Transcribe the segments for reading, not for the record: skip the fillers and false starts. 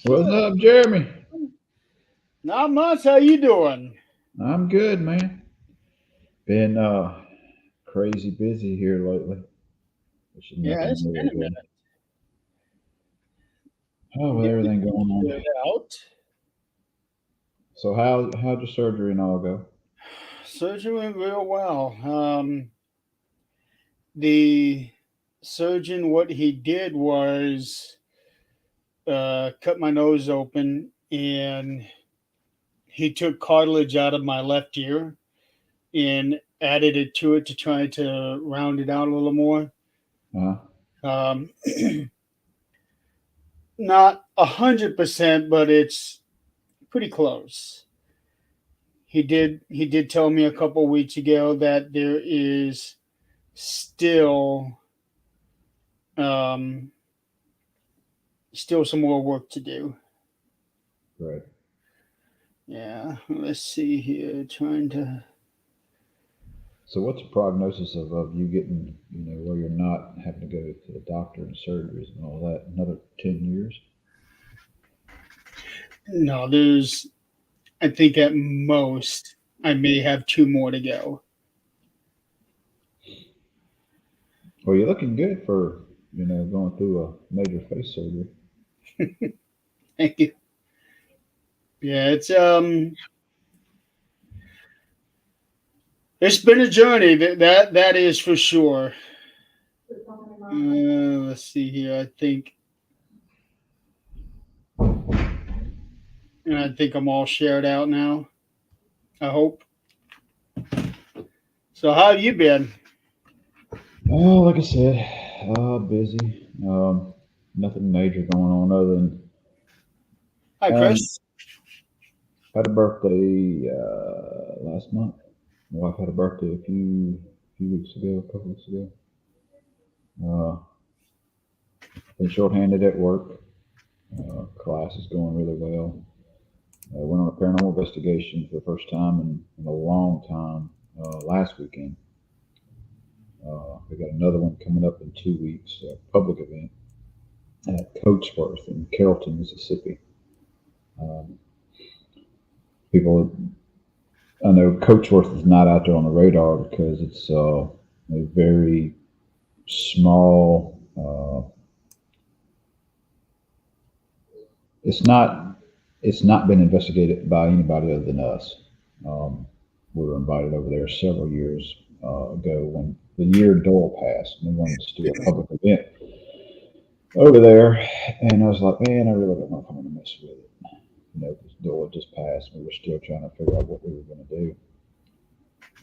What's up, Jeremy? Not much. How you doing? I'm good, man. Been crazy busy here lately, which is Yeah, nothing it's really been a good. minute. Oh, I'm with getting everything going on. it out. So how'd your surgery and all go? Surgery went real well. The surgeon, what he did was cut my nose open, and he took cartilage out of my left ear and added it to it to try to round it out a little more. Uh, Um, Not 100%, but it's pretty close. He did tell me a couple weeks ago that there is still um, still some more work to do. right. Yeah, let's see here. Trying to. So what's the prognosis of you getting, where you're not having to go to the doctor and surgeries and all that? Another 10 years? No, there's. I think at most I may have two more to go. Well, you're looking good for, going through a major face surgery. Thank you. Yeah, it's been a journey. That is for sure. Let's see here. I think I'm all shared out now. I hope. So how have you been? Oh, like I said, busy. Nothing major going on other than Hi, um, Chris. had a birthday last month. My wife had a birthday a few weeks ago, a couple weeks ago. Uh, been shorthanded at work. Class is going really well. Went on a paranormal investigation for the first time in a long time last weekend. We got another one coming up in 2 weeks, a public event at Coachworth in Carrollton, Mississippi. Um, people, I know Coachworth is not out there on the radar because it's a very small. It's not. It's not been investigated by anybody other than us. Um, we were invited over there several years ago when the year Doyle passed, and we wanted to do a public event over there. And I was like, man, I really don't know if I'm going to mess with it. Because Doyle had just passed, and we were still trying to figure out what we were going to do.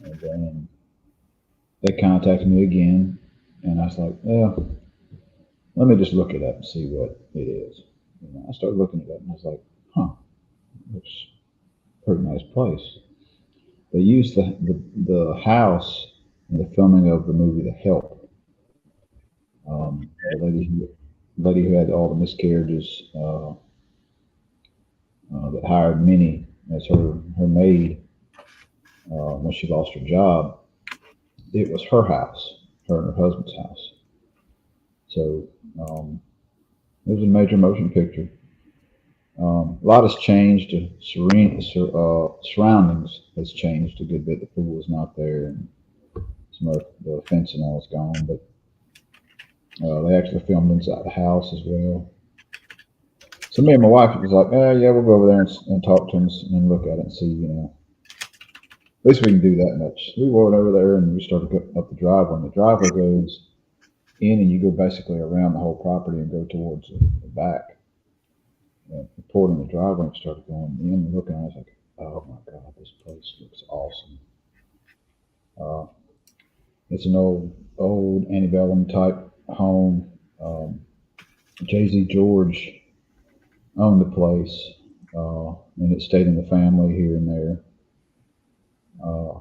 And then they contacted me again, and I was like, well, let me just look it up and see what it is. I started looking it up, and I was like, huh, looks a pretty nice place. They used the house in the filming of the movie The Help. The lady who had all the miscarriages that hired Minnie as her maid when she lost her job. It was her house, her and her husband's house. So it was a major motion picture. A lot has changed. Surroundings has changed a good bit. The pool is not there, and some of the fence and all is gone. But They actually filmed inside the house as well. So me and my wife was like, yeah, we'll go over there and talk to him and look at it and see, at least we can do that much. We went over there and we started going up the driveway. And the driveway goes in, and you go basically around the whole property and go towards the back. And we pulled in the driveway and started going in and looking. I was like, oh my God, this place looks awesome. It's an old antebellum type home. Jay-Z George owned the place, and it stayed in the family here and there. Uh,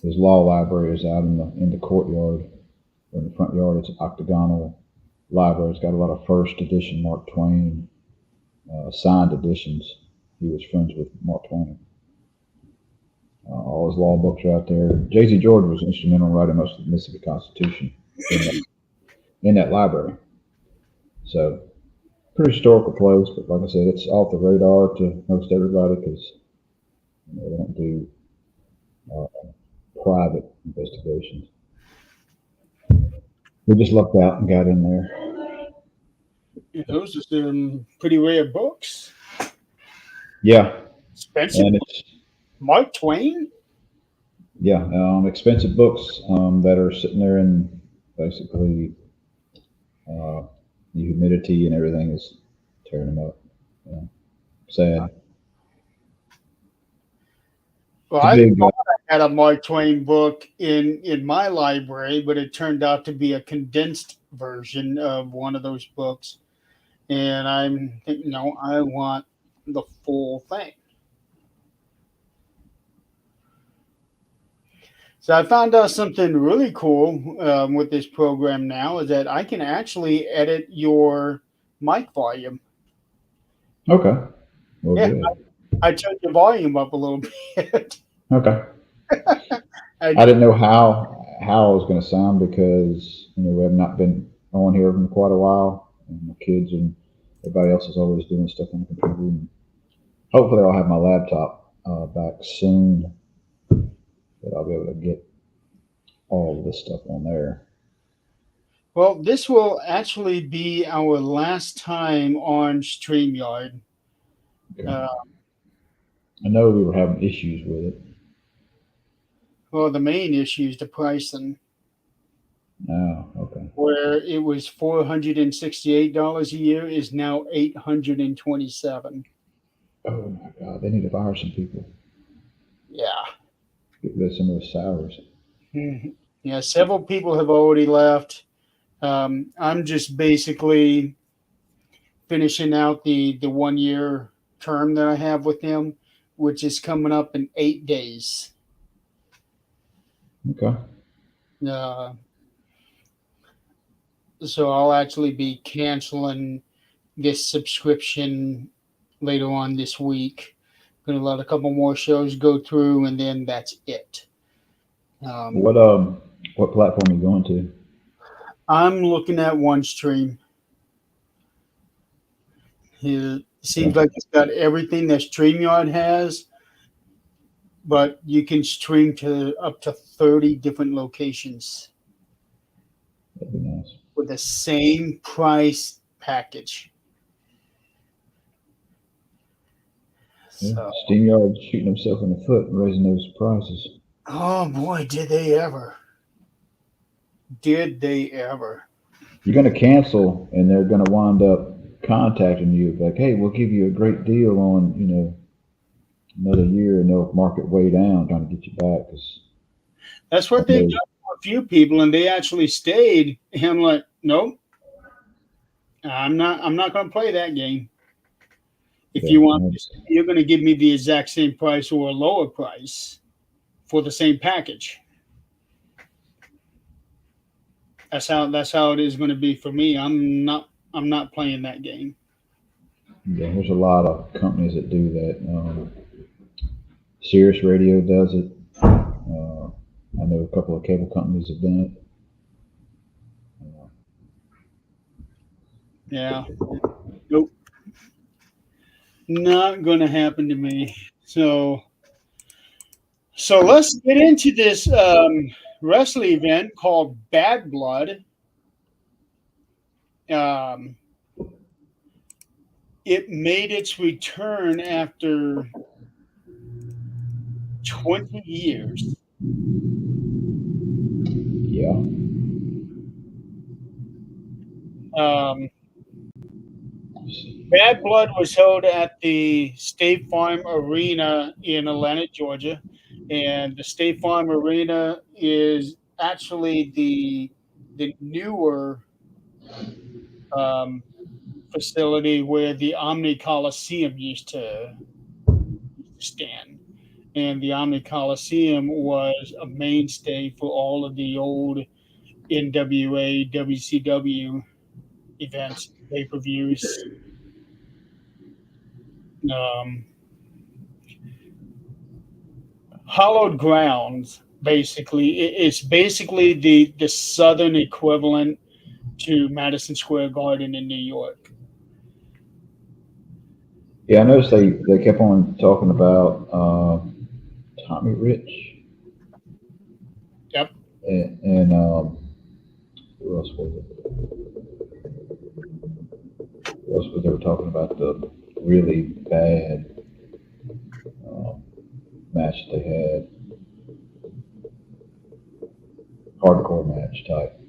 his law library is out in the courtyard, or in the front yard. It's an octagonal library. It's got a lot of first edition Mark Twain signed editions. He was friends with Mark Twain. All his law books are out there. Jay-Z George was instrumental in writing most of the Mississippi Constitution in that library. So, pretty historical place, but like I said, it's off the radar to most everybody because they don't do uh, private investigations. We just lucked out and got in there. Those are some pretty rare books. Yeah, Expensive. and it's Mark Twain? expensive books that are sitting there and basically uh, the humidity and everything is tearing them up. Sad. Well, It's a I big, thought I had a Mark Twain book in my library, but it turned out to be a condensed version of one of those books. And I'm thinking, no, I want the full thing. So I found out something really cool with this program now is that I can actually edit your mic volume. okay. Well, Yeah, good. I turned your volume up a little bit. Okay. I, I didn't know how I was going to sound because we have not been on here in quite a while, and my kids and everybody else is always doing stuff on the computer. And hopefully, I'll have my laptop back soon that I'll be able to get all of this stuff on there. well, this will actually be our last time on StreamYard. Okay. Uh, I know we were having issues with it. well, the main issue is the pricing, Oh, okay. where it was $468 a year is now $827. Oh my God, they need to fire some people. Yeah. Get rid of some of those salaries. Mhm. Yeah, several people have already left. I'm just basically finishing out the 1 year term that I have with them, which is coming up in 8 days. Okay. Uh, so I'll actually be canceling this subscription later on this week. Going to let a couple more shows go through, and then that's it. What platform are you going to? I'm looking at OneStream. It seems Yeah, like it's got everything that StreamYard has, but you can stream to up to 30 different locations that'd be nice. with the same price package. Yeah, So, SteamYard's shooting himself in the foot and raising those prices. oh boy, did they ever. Did they ever. You're going to cancel, and they're going to wind up contacting you like, "Hey, we'll give you a great deal on another year," and they'll mark it way down trying to get you back. Because That's what they've done for a few people, and they actually stayed. And I'm like, nope, I'm not going to play that game. If you want, you're going to give me the exact same price or a lower price for the same package. That's how it is going to be for me. I'm not playing that game. yeah, there's a lot of companies that do that. Sirius Radio does it. I know a couple of cable companies have done it. Yeah. Nope. Not going to happen to me. So let's get into this wrestling event called Bad Blood. Um, it made its return after 20 years. Yeah. Um, Bad Blood was held at the State Farm Arena in Atlanta, Georgia. And the State Farm Arena is actually the newer um, facility where the Omni Coliseum used to stand. And the Omni Coliseum was a mainstay for all of the old NWA, WCW events, pay per views. Um, Hallowed Grounds, basically, it's basically the southern equivalent to Madison Square Garden in New York. Yeah, I noticed they kept on talking about Tommy Rich Yep. and who else was it? Who else was they were talking about the really bad um, match they had, hardcore match type.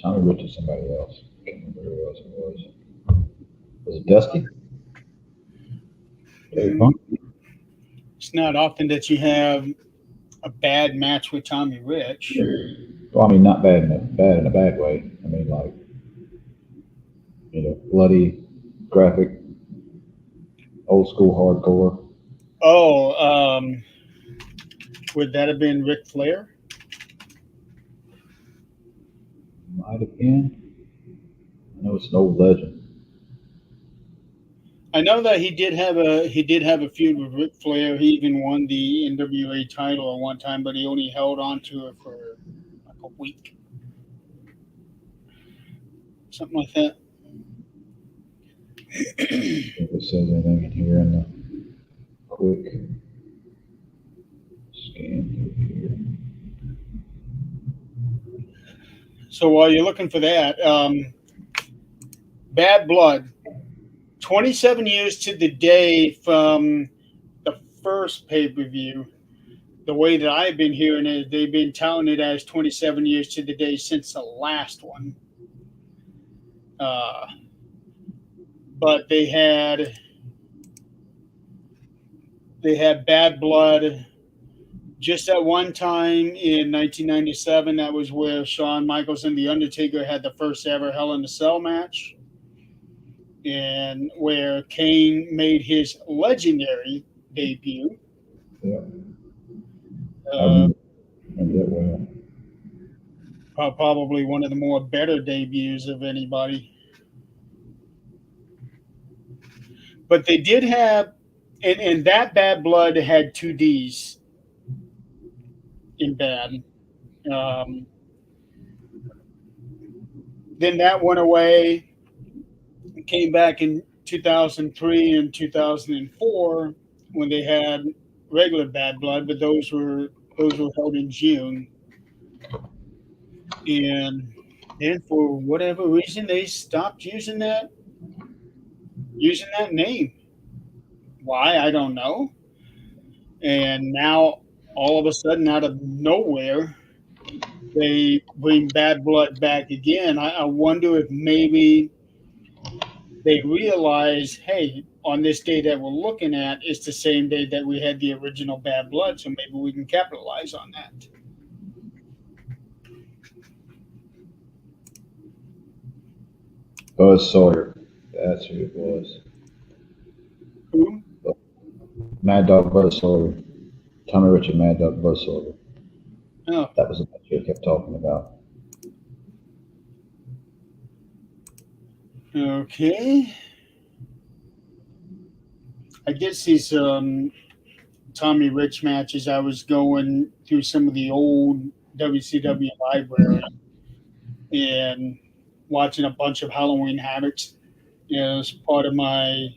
Tommy Rich and somebody else. I can't remember who else it was. Was it Dusty? Terry Mm, Funk? It's not often that you have a bad match with Tommy Rich. Well, I mean, not bad in a bad way. I mean, like, bloody, graphic, old school hardcore. Oh, would that have been Ric Flair? Might have been. I know it's an old legend. I know that he did have a feud with Ric Flair. He even won the NWA title at one time, but he only held on to it for like a week, something like that. If it says anything in here in the quick scan through here. So while you're looking for that, Bad Blood, 27 years to the day from the first pay per view. The way that I've been hearing it, they've been touting it as 27 years to the day since the last one. Uh, but they had Bad Blood just at one time in 1997. That was where Shawn Michaels and The Undertaker had the first ever Hell in a Cell match, and where Kane made his legendary debut. Yeah, I Uh, remember that well. Probably one of the more better debuts of anybody. But they did have, and that Bad Blood had two D's in bad. Um, then that went away, came back in 2003 and 2004 when they had regular Bad Blood, but those were held in June. And then for whatever reason they stopped using that name. Why, I don't know. And now all of a sudden out of nowhere they bring Bad Blood back again. I wonder if maybe they realize, hey, on this day that we're looking at, it's the same day that we had the original Bad Blood, so maybe we can capitalize on that. Buzz Sawyer. That's who it was. Who? Mad Dog Buzz Sawyer. Tommy Rich and Mad Dog Buzz Sawyer. Oh, That was the match they kept talking about. okay. I guess these Tommy Rich matches, I was going through some of the old WCW library and watching a bunch of Halloween Havocs as part of my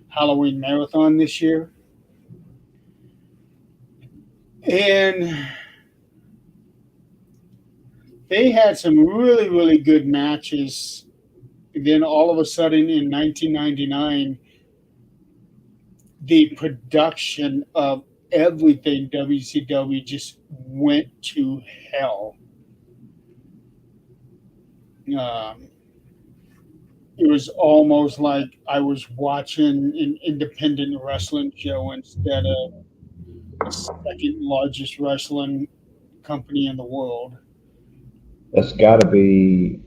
Halloween marathon this year. And they had some really, really good matches. And then all of a sudden in 1999, the production of everything WCW just went to hell. Um, it was almost like I was watching an independent wrestling show instead of the second largest wrestling company in the world. That's got to be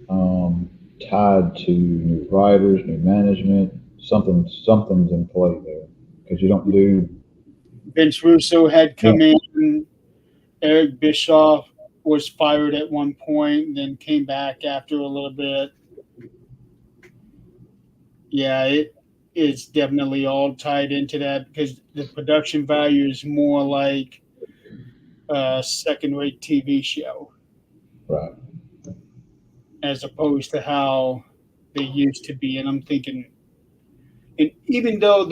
tied to new writers, new management. Something's in play there because you don't do. Vince Russo had Yeah, come in. Eric Bischoff was fired at one point, then came back after a little bit. Yeah, it's definitely all tied into that because the production value is more like a second-rate TV show right. as opposed to how they used to be. And I'm thinking, and even though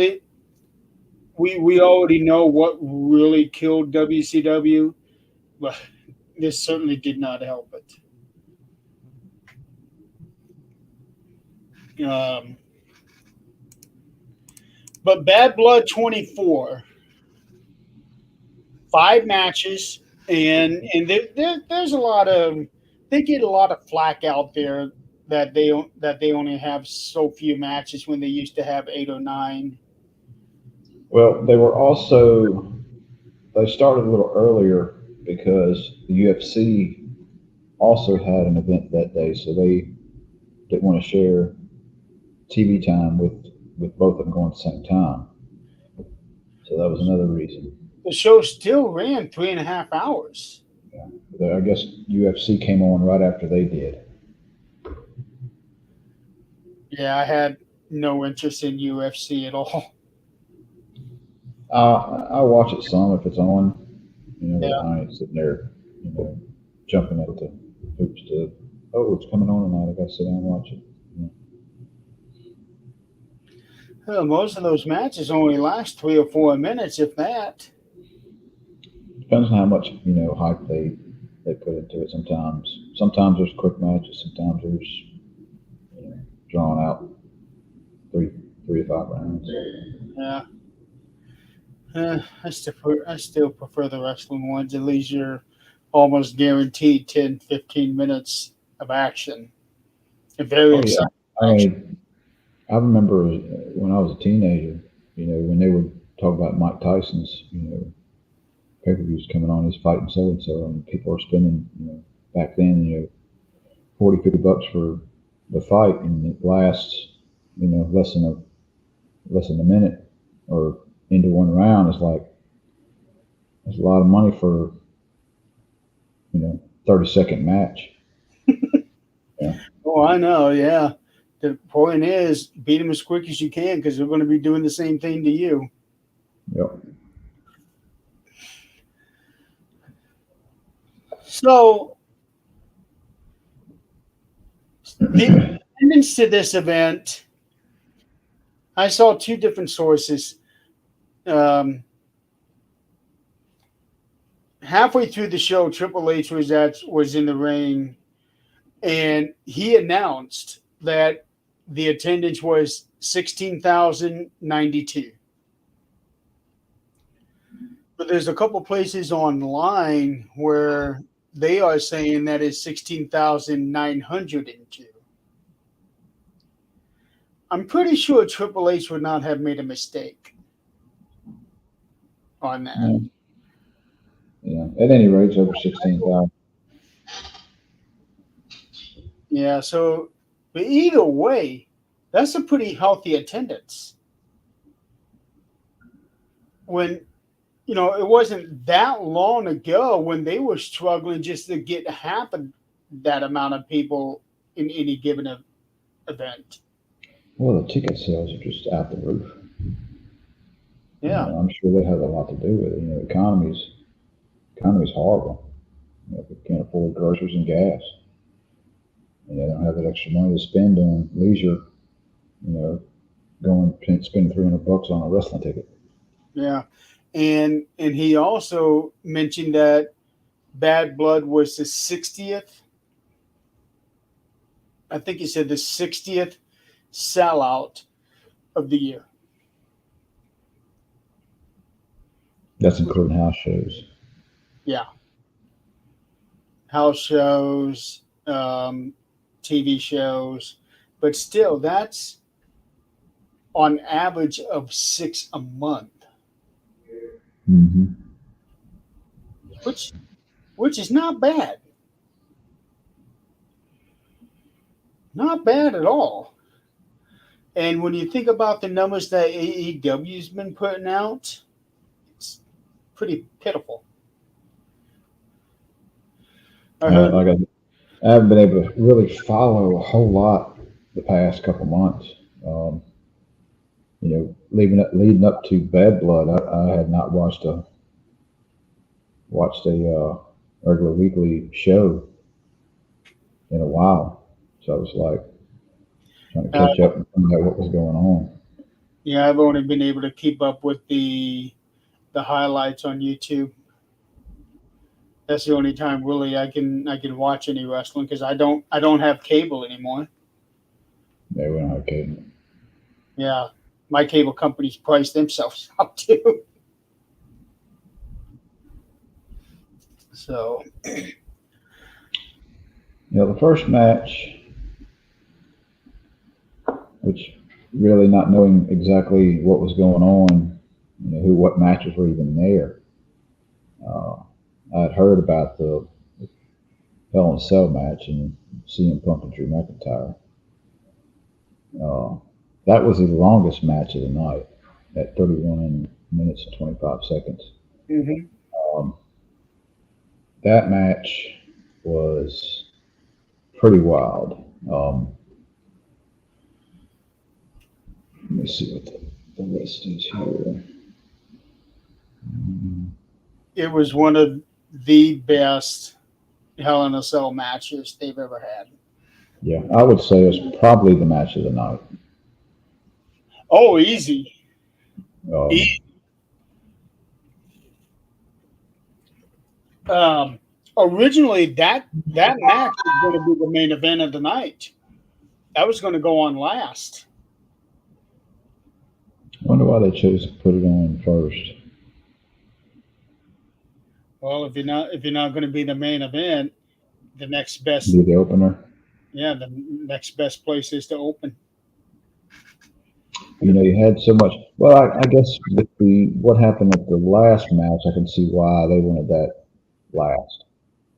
we already know what really killed WCW, but this certainly did not help it. But Bad Blood 24, 5 matches, and there's a lot of they get a lot of flack out there that they only have so few matches when they used to have 8 or 9. Well, they started a little earlier because the UFC also had an event that day, so they didn't want to share TV time with both of them going at the same time. So that was another reason. The show still ran 3.5 hours. I guess UFC came on right after they did. Yeah, I had no interest in UFC at all. I watch it some if it's on, Yeah. but I ain't sitting there, jumping at the hoops to, oh, it's coming on tonight. I got to sit down and watch it. Well, most of those matches only last 3 or 4 minutes, if that. Depends on how much hype they put into it. Sometimes there's quick matches. Sometimes there's drawn out three three to five rounds. Yeah. I still prefer the wrestling ones. At least you're almost guaranteed 10, 15 minutes of action. Very Oh yeah, exciting I action. mean, I remember when I was a teenager. When they would talk about Mike Tyson's pay per views coming on, he's fighting so and so, and people are spending back then 40, $50 for the fight, and it lasts less than a minute or into one round. It's like that's a lot of money for 30-second match. Yeah. Oh, I know. Yeah. The point is, beat them as quick as you can because they're going to be doing the same thing to you. Yep. So, the attendance to this event, I saw 2 different sources. Um, Halfway through the show, Triple H was in the ring, and he announced that the attendance was 16,092. But there's a couple places online where they are saying that is 16,902. I'm pretty sure Triple H would not have made a mistake on that. Yeah. Yeah. At any rate, it's over 16,000. Yeah, so but either way, that's a pretty healthy attendance. When it wasn't that long ago when they were struggling just to get half of that amount of people in any given event. Well, the ticket sales are just out the roof. Yeah. I'm sure that has a lot to do with it. Economy's horrible. If you can't afford groceries and gas, and they don't have that extra money to spend on leisure, you know, going spending $300 on a wrestling ticket. Yeah. And he also mentioned that Bad Blood was the 60th I think he said the 60th sellout of the year. That's including house shows. Yeah. House shows, TV shows, but still, that's on average of 6 a month, Mm-hmm. which which is not bad. Not bad at all. And when you think about the numbers that AEW's been putting out, it's pretty pitiful. I heard. Like I haven't been able to really follow a whole lot the past couple months. Um, leading up to Bad Blood, I had not watched a regular weekly show in a while. So I was like trying to Uh, catch up and find out what was going on. yeah, I've only been able to keep up with the highlights on YouTube. That's the only time really I can watch any wrestling because I don't have cable anymore. Yeah, we don't have cable. Yeah, my cable companies price themselves out too. So The first match, which really not knowing exactly what was going on, what matches were even there. Uh, I'd heard about the Hell in a Cell match and CM Punk and Drew McIntyre. Uh, that was the longest match of the night at 31 minutes and 25 seconds. mhm. Um, that match was pretty wild. Let me see what the list is here. It was one of the best Hell in a Cell matches they've ever had. Yeah, I would say it's probably the match of the night. Oh, easy. Um, Um, Originally, that match was going to be the main event of the night. That was going to go on last. I wonder why they chose to put it on first. Well, if you're not going to be the main event, the next best Be the opener. the next best place is to open. You had so much. Well, I guess with what happened at the last match, I can see why they wanted that last.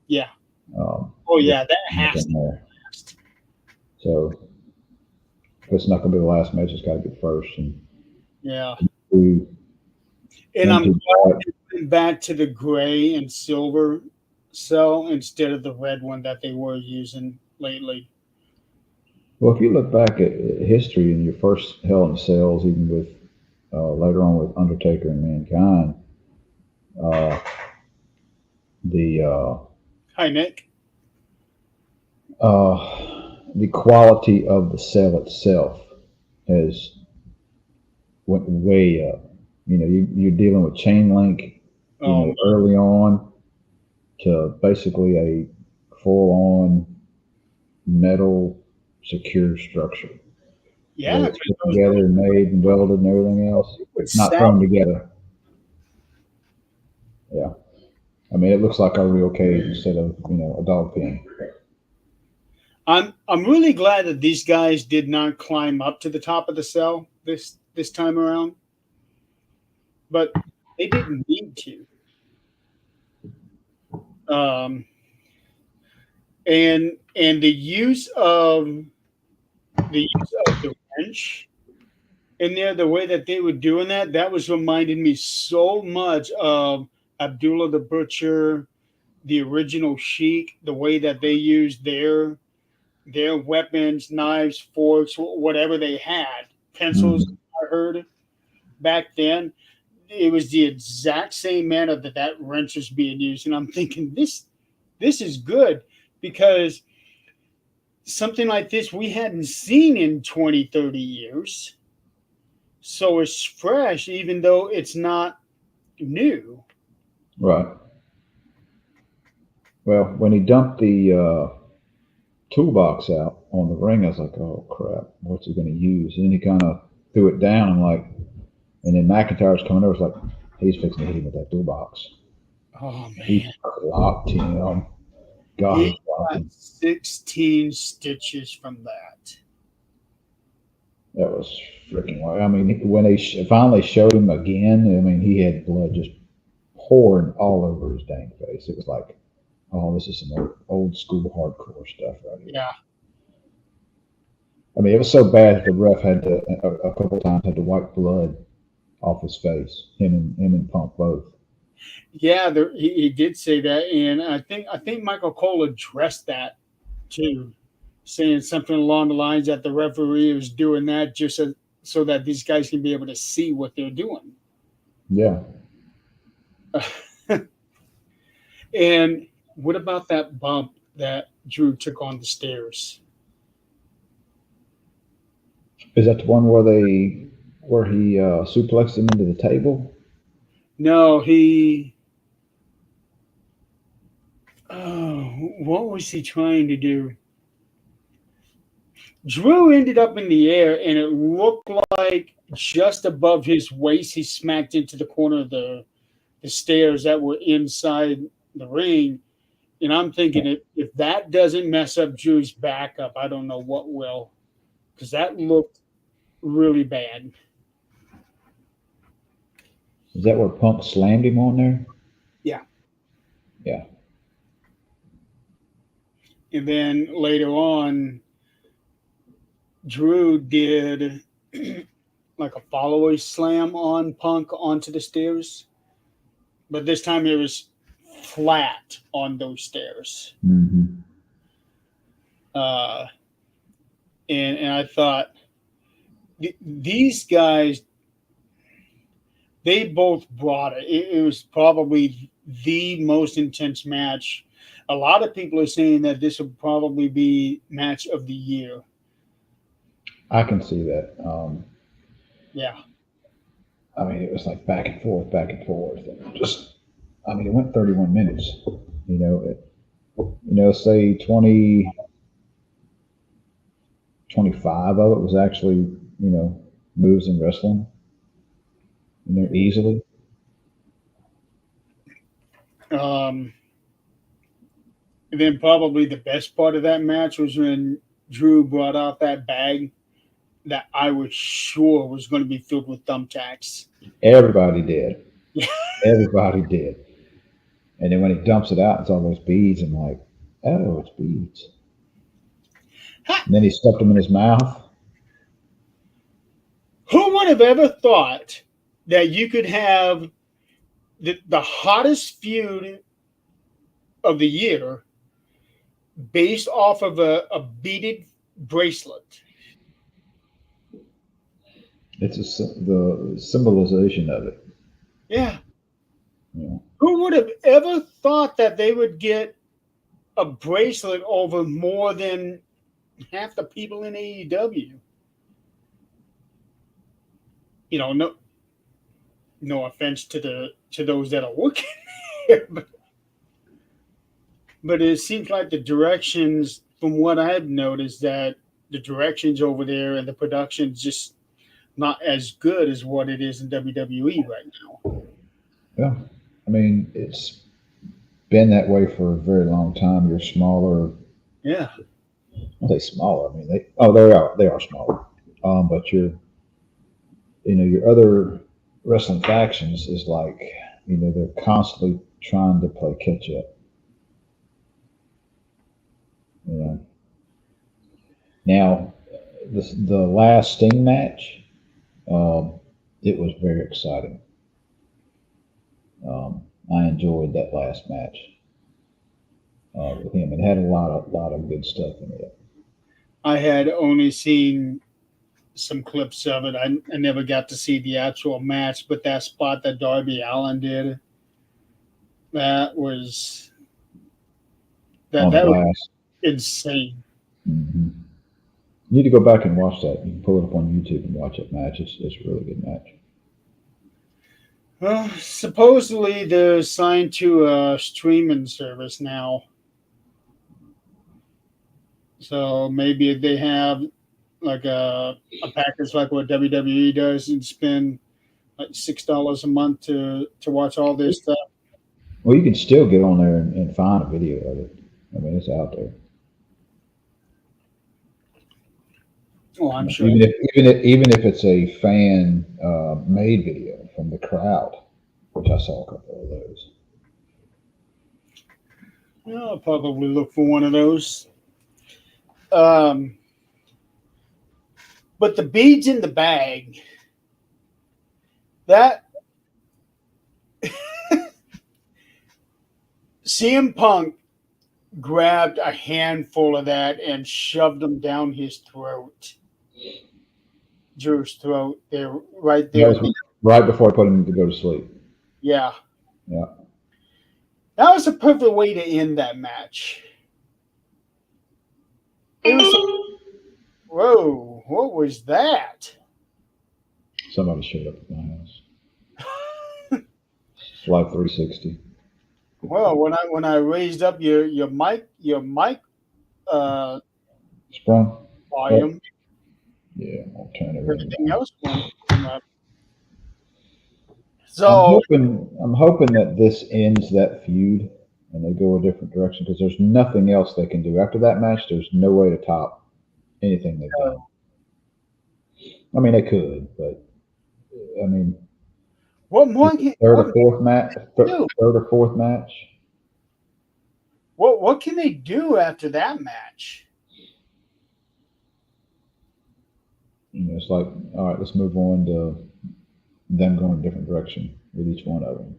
Yeah. Um, Oh with yeah, that has to nothing there. last. So if it's not going to be the last match, it's got to be first. And Yeah. we And went I'm to glad they went back to the gray and silver cell instead of the red one that they were using lately. well, if you look back at history and your first Hell in the Cells, even with later on with Undertaker and Mankind, uh, the Hi, Nick. the quality of the cell itself has went way up. You're dealing with chain link, Um, early on to basically a full-on metal secure structure where yeah, it's 'cause put together and made and welded and everything else. it would It's not sound. thrown together. Yeah. I mean, it looks like a real cage instead of, a dog pen. I'm really glad that these guys did not climb up to the top of the cell this time around, but they didn't need to. Um, and the use of the wrench in there, the way that they were doing that was reminding me so much of Abdullah the Butcher, the original Sheik, the way that they used their weapons, knives, forks, whatever they had, pencils. Mhm. I heard back then, it was the exact same manner that wrench is being used, and I'm thinking this is good because something like this we hadn't seen in 20, 30 years. So it's fresh, even though it's not new. Right. Well, when he dumped the toolbox out on the ring. I was like, oh crap, what's he going to use? And then he kind of threw it down. I'm like, and then McIntyre's coming over. It's like, he's fixing to hit him with that toolbox. Oh He man, clocked him. God, he he clocked got him. 16 stitches from that. That was freaking wild. I mean, when they finally showed him again, I mean, he had blood just pouring all over his dang face. It was like, oh, this is some old school hardcore stuff right here. Yeah, I mean, it was so bad that the ref had to a couple times had to wipe blood off his face. Him and Punk both. yeah, he did say that, and I think Michael Cole addressed that too, saying something along the lines that the referee was doing that just so that these guys can be able to see what they're doing. Yeah. And what about that bump that Drew took on the stairs? Is that the one where he suplexed him into the table? No, he. Oh, what was he trying to do? Drew ended up in the air, and it looked like just above his waist, he smacked into the corner of the stairs that were inside the ring. And I'm thinking, if that doesn't mess up Drew's backup, I don't know what will, because that looked really bad. Is that where Punk slammed him on there? Yeah. Yeah. And then later on, Drew did like a follower slam on Punk onto the stairs, but this time it was flat on those stairs. Mm-hmm. Uh, and I thought these guys, they both brought it. It was probably the most intense match. A lot of people are saying that this will probably be match of the year. I can see that. Yeah. I mean, it was like back and forth, and just. I mean, it went 31 minutes. You know, say 25 of it was actually, moves and wrestling, easily. Um, and then probably the best part of that match was when Drew brought out that bag that I was sure was going to be filled with thumbtacks. Everybody did. Everybody did. And then when he dumps it out, it's all those beads. I'm like, oh, it's beads. And then he stuffed them in his mouth. Who would have ever thought that you could have the hottest feud of the year based off of a beaded bracelet? It's the symbolization of it. Yeah. Yeah. Who would have ever thought that they would get a bracelet over more than half the people in AEW? No offense to those that are working here, but it seems like the directions, from what I've noticed, that the directions over there and the production's just not as good as what it is in WWE right now. Yeah. I mean, it's been that way for a very long time. You're smaller. Yeah. Well, they smaller. I mean, they are smaller. But your other wrestling factions is like, they're constantly trying to play catch up. You know. Now, the last Sting match, it was very exciting. I enjoyed that last match with him. It had a lot of good stuff in it. I had only seen some clips of it. I never got to see the actual match, but that spot that Darby Allin did, that was On the that was glass. insane. Mm-hmm. You need to go back and watch that. You can pull it up on YouTube and watch that match. It's a really good match. Well, supposedly they're signed to a streaming service now. So maybe if they have like a package like what WWE does and spend like $6 a month to watch all this stuff. Well, you can still get on there and find a video of it. I mean, it's out there. Oh, I'm sure. Even if it's a fan made video from the crowd, which I saw a couple of those. Yeah, I'll probably look for one of those. But the beads in the bag, that CM Punk grabbed a handful of that and shoved them down his throat. Drew's throat. There, right there. That was right before I put him to go to sleep. Yeah. Yeah. That was a perfect way to end that match. It was. Whoa! What was that? Somebody showed up at my house. Fly 360. Well, when I raised up your mic Sprung. volume, Yeah, I'll turn it. everything else went up. I'm So hoping that this ends that feud and they go a different direction because there's nothing else they can do after that match. There's no way to top anything they've done. I mean, they could, but I mean, what more? third or fourth match. What can they do after that match? You know, it's like, all right, let's move on to them going a different direction with each one of them.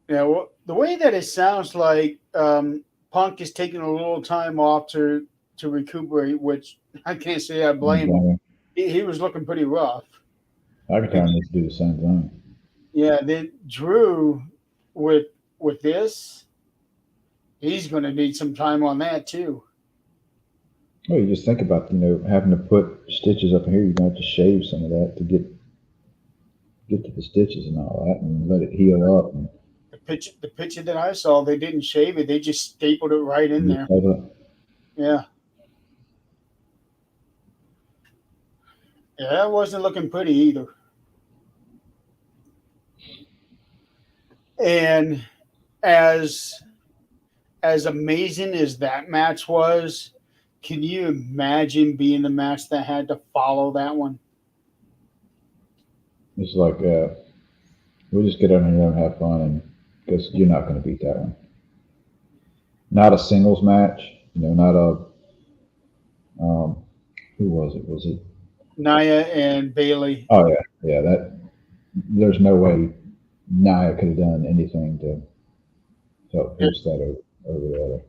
Yeah, well, the way that it sounds like Punk is taking a little time off to recuperate, which I can't say I blame him. He was looking pretty rough. McIntyre needs to do the same thing. Yeah, then Drew with this, he's going to need some time on that too. Well, you just think about having to put stitches up here. You're gonna have to shave some of that to get to the stitches and all that, and let it heal up. And the picture that I saw, they didn't shave it; they just stapled it right in there. Yeah, that wasn't looking pretty either. And as amazing as that match was, can you imagine being the match that had to follow that one? It's like we'll just get on here and have fun, and because you're not going to beat that one. Not a singles match, not a who was it? Was it Nia and Bayley? Oh yeah. That there's no way Nia could have done anything to help push that over the other.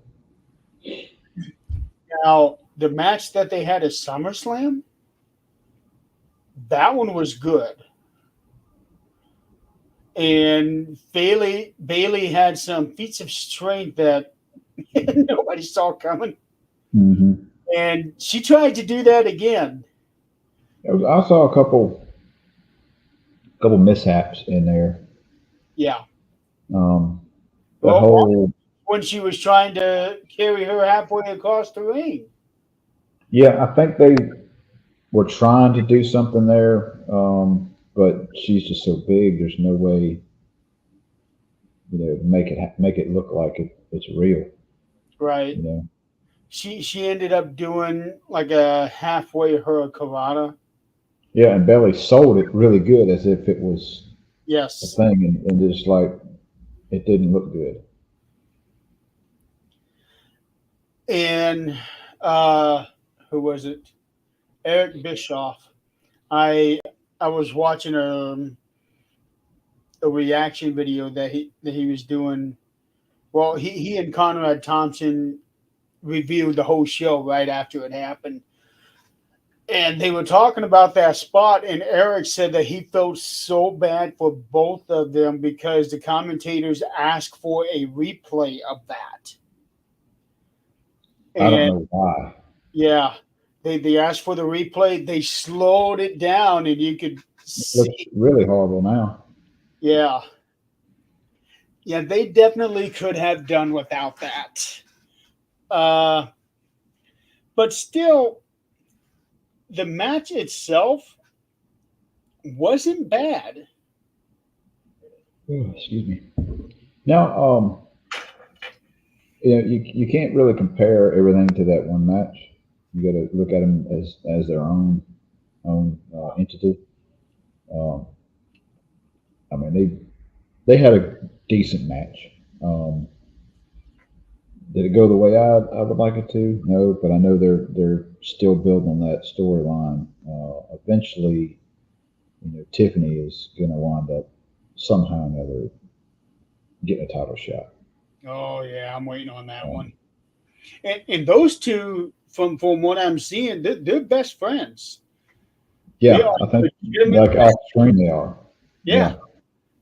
Now, the match that they had at SummerSlam, that one was good. And Bayley had some feats of strength that nobody saw coming. Mm-hmm. And she tried to do that again. I saw a couple mishaps in there. Yeah. When she was trying to carry her halfway across the ring. Yeah, I think they were trying to do something there, but she's just so big. There's no way, make it look like it's real. Right. She ended up doing like a halfway hurricanrana. Yeah, and Bayley sold it really good as if it was a thing, and just like it didn't look good. And who was it? Eric Bischoff. I was watching a reaction video that he was doing. Well, he and Conrad Thompson reviewed the whole show right after it happened. And they were talking about that spot, and Eric said that he felt so bad for both of them because the commentators asked for a replay of that. I don't know why. Yeah. They asked for the replay. They slowed it down, and you could see. It looks really horrible now. Yeah. Yeah, they definitely could have done without that. Uh, but still, the match itself wasn't bad. Oh, excuse me. Now, you can't really compare everything to that one match. You got to look at them as their own entity. Um, I mean, they had a decent match. Um, did it go the way I would like it to? No, but I know they're still building on that storyline. Eventually, Tiffany is going to wind up somehow or another getting a title shot. Oh yeah, I'm waiting on that Um, one. And those two, from what I'm seeing, they're best friends. They yeah, are I think legitimate. like off screen they are. Yeah, Yeah,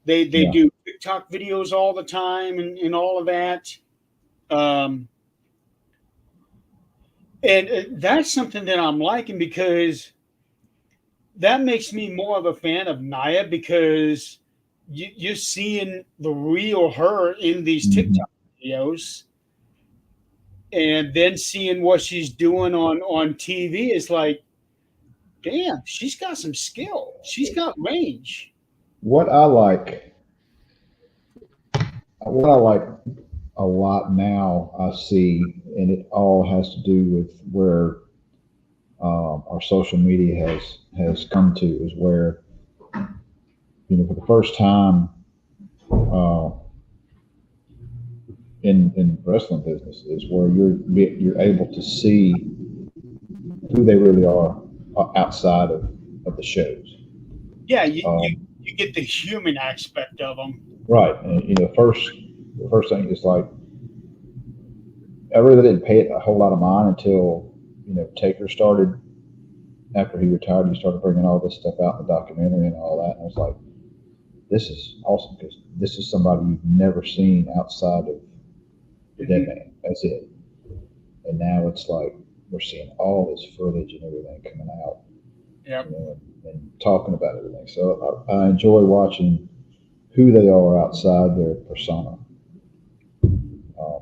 they yeah. do TikTok videos all the time and all of that. Um, and that's something that I'm liking because that makes me more of a fan of Naya because you're seeing the real her in these Hmm. TikTok videos, and then seeing what she's doing on TV is like, damn, she's got some skill. She's got range. What I like, what I like a lot now, I see, and it all has to do with where our social media has come to, is where for the first time uh, in wrestling business is where you're able to see who they really are outside of the shows. Yeah, Um, you get the human aspect of them. right, and the first thing is like I really didn't pay it a whole lot of mind until Taker started. After he retired, he started bringing all this stuff out in the documentary and all that, and I was like, this is awesome because this is somebody you've never seen outside of the Dead Mhm. Man. That's it. And now it's like we're seeing all this footage and everything coming out, Yep. and talking about everything. So I enjoy watching who they are outside their persona. Um,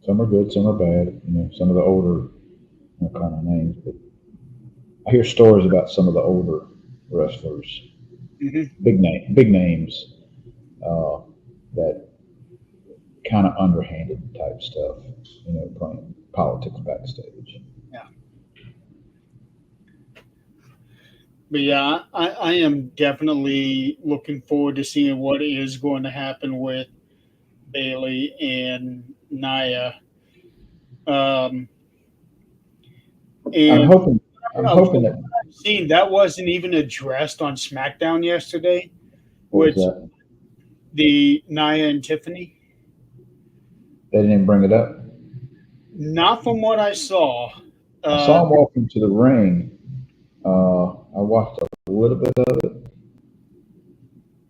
some are good, some are bad. Some of the older kind of names, but I hear stories about some of the older wrestlers, Hmm. big names, uh, that kind of underhanded type stuff, playing politics backstage. Yeah. But yeah, I am definitely looking forward to seeing what is going to happen with Bailey and Naya. Um, I'm and hoping, I'm from hoping what that I've seen, that wasn't even addressed on SmackDown yesterday, what was which that? the Naya and Tiffany, They didn't bring it up. not from what I saw. I Uh, saw him walk into the ring. I watched a little bit of it,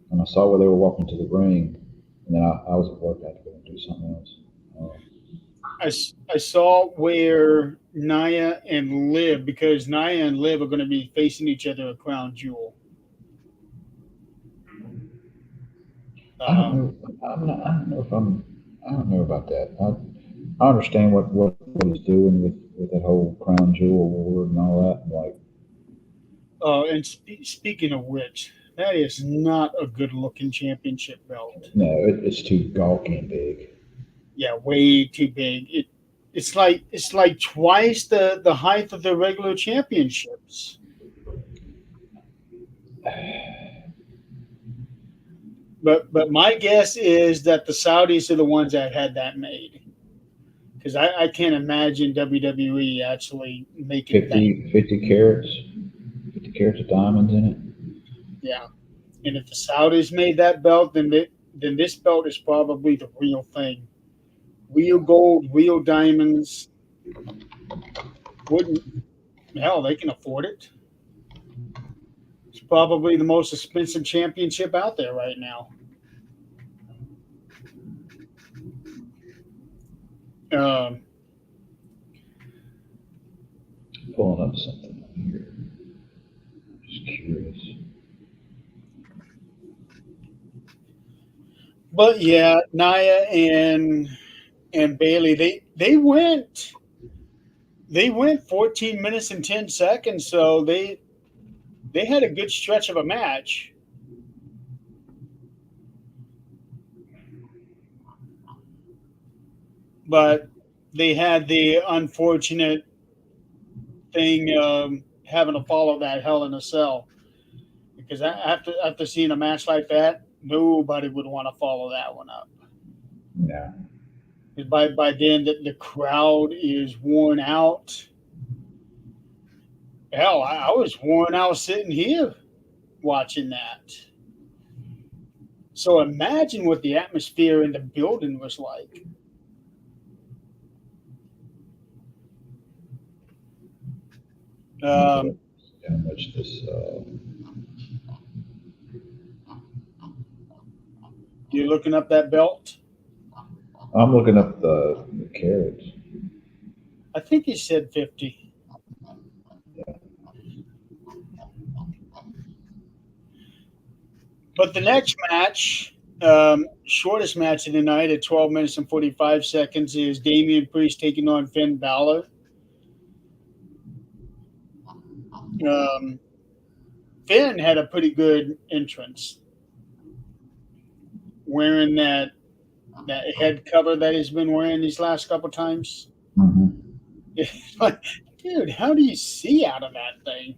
and I saw where they were walking to the ring, and then I was at work. I had to go and do something else. Uh, I saw where Naya and Liv, because Naya and Liv are going to be facing each other at Crown Jewel. I don't Um, know. I don't know if I'm. I don't know about that. I understand what he's doing with that whole crown jewel award and all that. Like, and speaking of which, that is not a good looking championship belt. no, it's too gawky and big. Yeah, way too big. It's like twice the height of the regular championships. But my guess is that the Saudis are the ones that had that made because I can't imagine WWE actually making that. 50 carats, 50 carats of diamonds in it. Yeah, and if the Saudis made that belt, then this belt is probably the real thing. Real gold, real diamonds. Wouldn't hell they can afford it. It's probably the most expensive championship out there right now. Um, Pulling up something here. Just curious. but yeah, Naya and Bailey, they went 14 minutes and 10 seconds, so they had a good stretch of a match. But they had the unfortunate thing having to follow that Hell in a Cell, because after seeing a match like that, nobody would want to follow that one up. Yeah. By then, the crowd is worn out. Hell, I was worn out sitting here watching that. So imagine what the atmosphere in the building was like. How much this? You're looking up that belt? I'm looking up the carriage. I think he said 50. Yeah. But the next match, shortest match of the night at 12 minutes and 45 seconds, is Damian Priest taking on Finn Balor. Finn had a pretty good entrance, wearing that head cover that he's been wearing these last couple times. Mm-hmm. It's like, dude, how do you see out of that thing?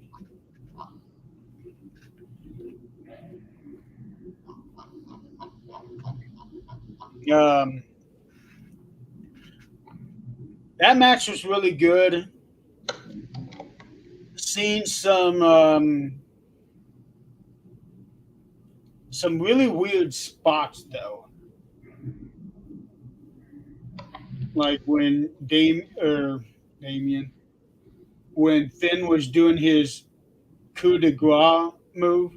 That match was really good. Seen some really weird spots though, like when Damien, when Finn was doing his coup de grace move,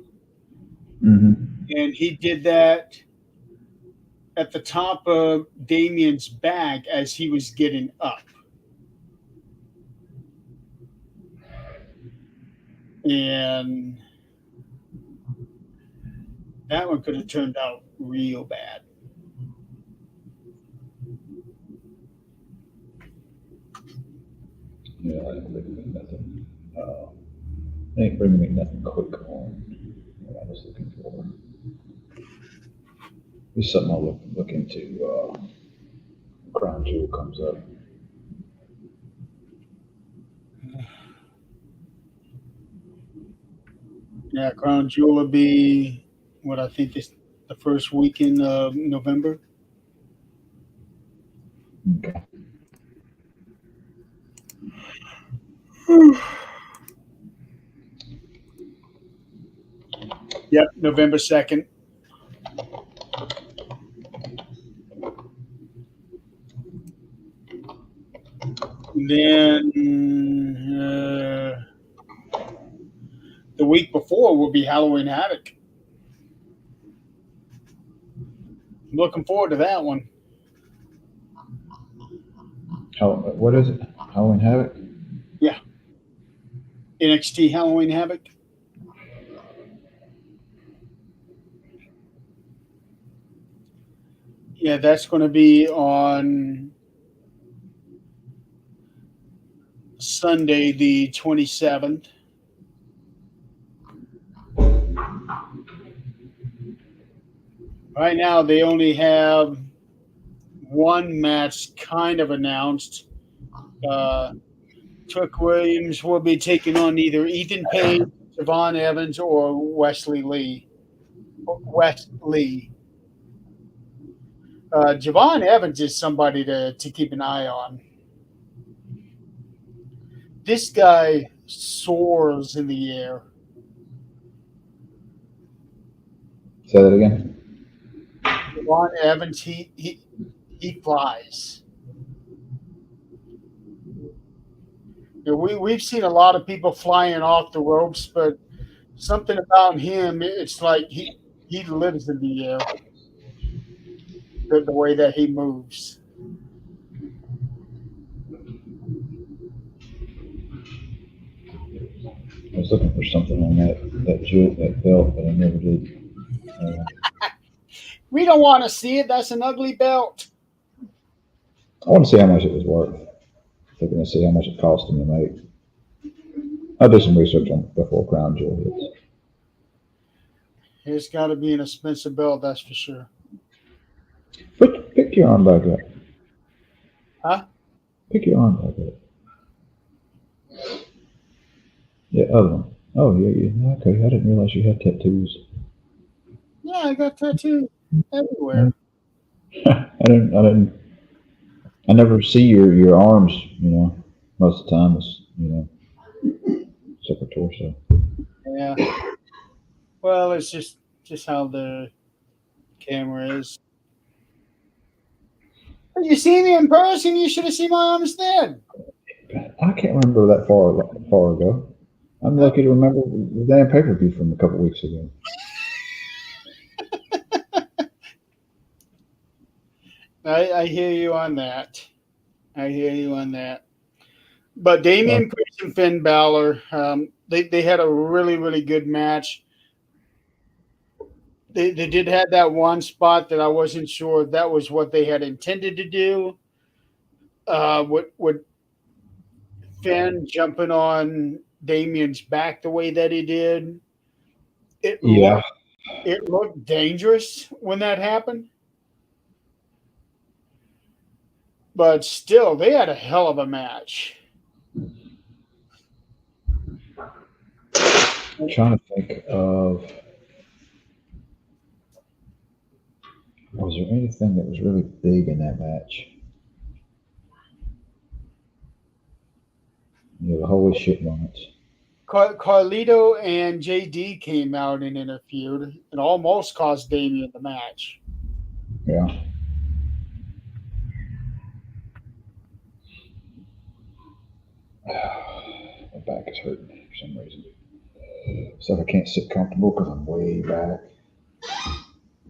and he did that at the top of Damien's back as he was getting up. And that one could have turned out real bad. Yeah, I didn't bring me nothing. I ain't bringing me nothing quick on what I was looking for. It's something I'll look into. Crown Jewel comes up. Yeah, Crown Jewel will be what I think is the first weekend of November. Okay. Yep, November 2nd. Then the week before will be Halloween Havoc. I'm looking forward to that one. What is it? Halloween Havoc? Yeah. NXT Halloween Havoc. Yeah, that's going to be on Sunday, the 27th. Right now, they only have one match kind of announced. Trick Williams will be taking on either Ethan Page, Javon Evans, or Wesley Lee. Javon Evans is somebody to keep an eye on. This guy soars in the air. Say that again. Javon Evans, he flies. You know, we've seen a lot of people flying off the ropes, but something about him, it's like he lives in the air. The way that he moves. I was looking for something on that belt, but I never did. We don't want to see it. That's an ugly belt. I want to see how much it was worth. Looking to see how much it cost him to make. I'll do some research on before Crown Jewel hits. It's got to be an expensive belt, that's for sure. Pick your arm back up. Huh? Pick your arm back up. Yeah, other one. Oh, yeah. Okay, I didn't realize you had tattoos. Yeah, I got tattoos I everywhere. didn't. I never see your arms. Most of the time it's except for torso. Yeah. Well, it's just how the camera is. But you see me in person, you should have seen my arms then. I can't remember that far ago. I'm Huh? lucky to remember the damn pay per view from a couple weeks ago. I hear you on that. I hear you on that. But Uh, Damian Priest and Finn Balor, they had a really, really good match. They did have that one spot that I wasn't sure if that was what they had intended to do. With Finn jumping on Damian's back the way that he did, it yeah, looked it looked dangerous when that happened. But still, they had a hell of a match. I'm trying to think of was there anything that was really big in that match? The holy shit moments. Carlito and JD came out and interfered and almost cost Damian the match. Yeah, my back is hurting for some reason. So I can't sit comfortable because I'm way back.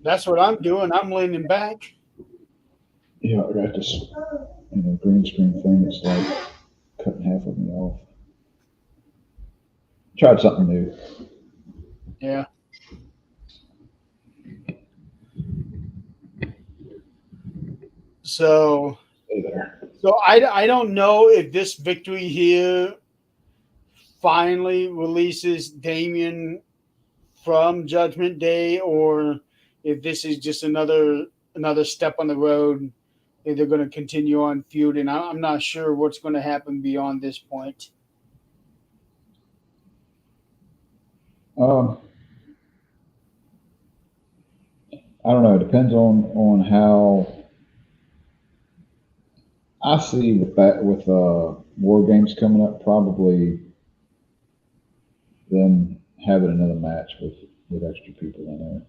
That's what I'm doing. I'm leaning back. Yeah, I got this green screen thing that's like cutting half of me off. Tried something new. Yeah. So Stay there. I don't know if this victory here finally releases Damian from Judgment Day or if this is just another step on the road. If they're going to continue on feuding, I'm not sure what's going to happen beyond this point. Um, I don't know. It depends on how I see with war games coming up. Probably them having another match with extra people in there.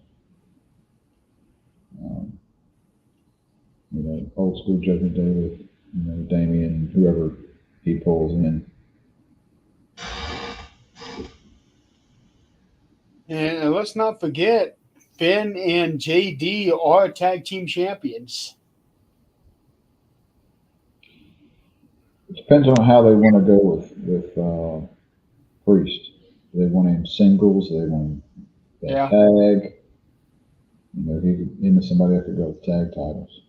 Um, old school Judgment Day with Damien, whoever he pulls in. And let's not forget, Finn and JD are tag team champions. It depends on how they want to go with Priest. Do they want him singles? Do they want him Yeah. tag? He could into somebody that could go with tag titles.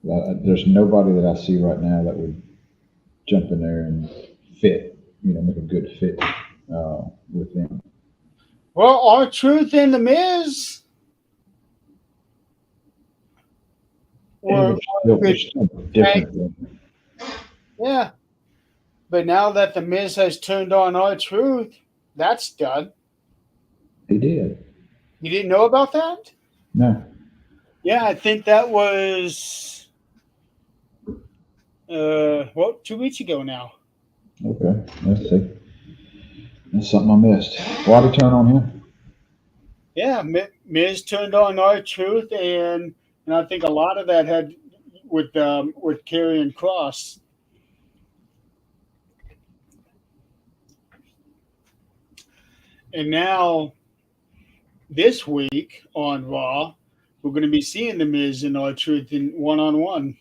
There's nobody that I see right now that would jump in there and fit. Make a good fit with him. Well, R-Truth and The Miz Yeah, were they're good still tag. different. Yeah. But now that The Miz has turned on R-Truth, that's done. He did. You didn't know about that? No. Yeah, I think that was 2 weeks ago now. Okay. Let's see. That's something I missed. Why'd he turn on him? Yeah, Miz turned on R-Truth, and I think a lot of that had with Karrion Kross. And now this week on Raw, we're going to be seeing The Miz and R-Truth in one-on-one.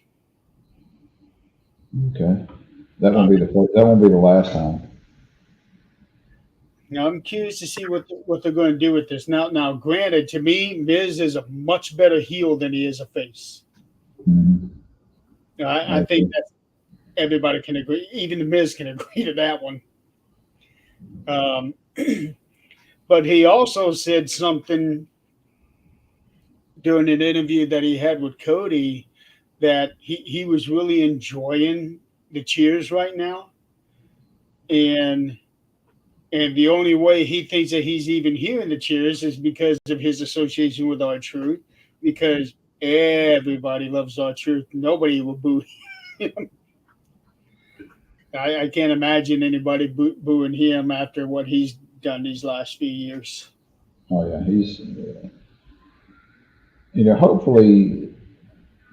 Okay. That won't be the first, that won't be the last time. Now I'm curious to see what they're going to do with this. Now, granted, to me, Miz is a much better heel than he is a face. Mhm. I think that everybody can agree. Even the Miz can agree to that one. Um, but he also said something during an interview that he had with Cody that he was really enjoying the cheers right now. And the only way he thinks that he's even hearing the cheers is because of his association with R-Truth, because everybody loves R-Truth. Nobody will boo him. I can't imagine anybody booing him after what he's done these last few years. Oh yeah, he's hopefully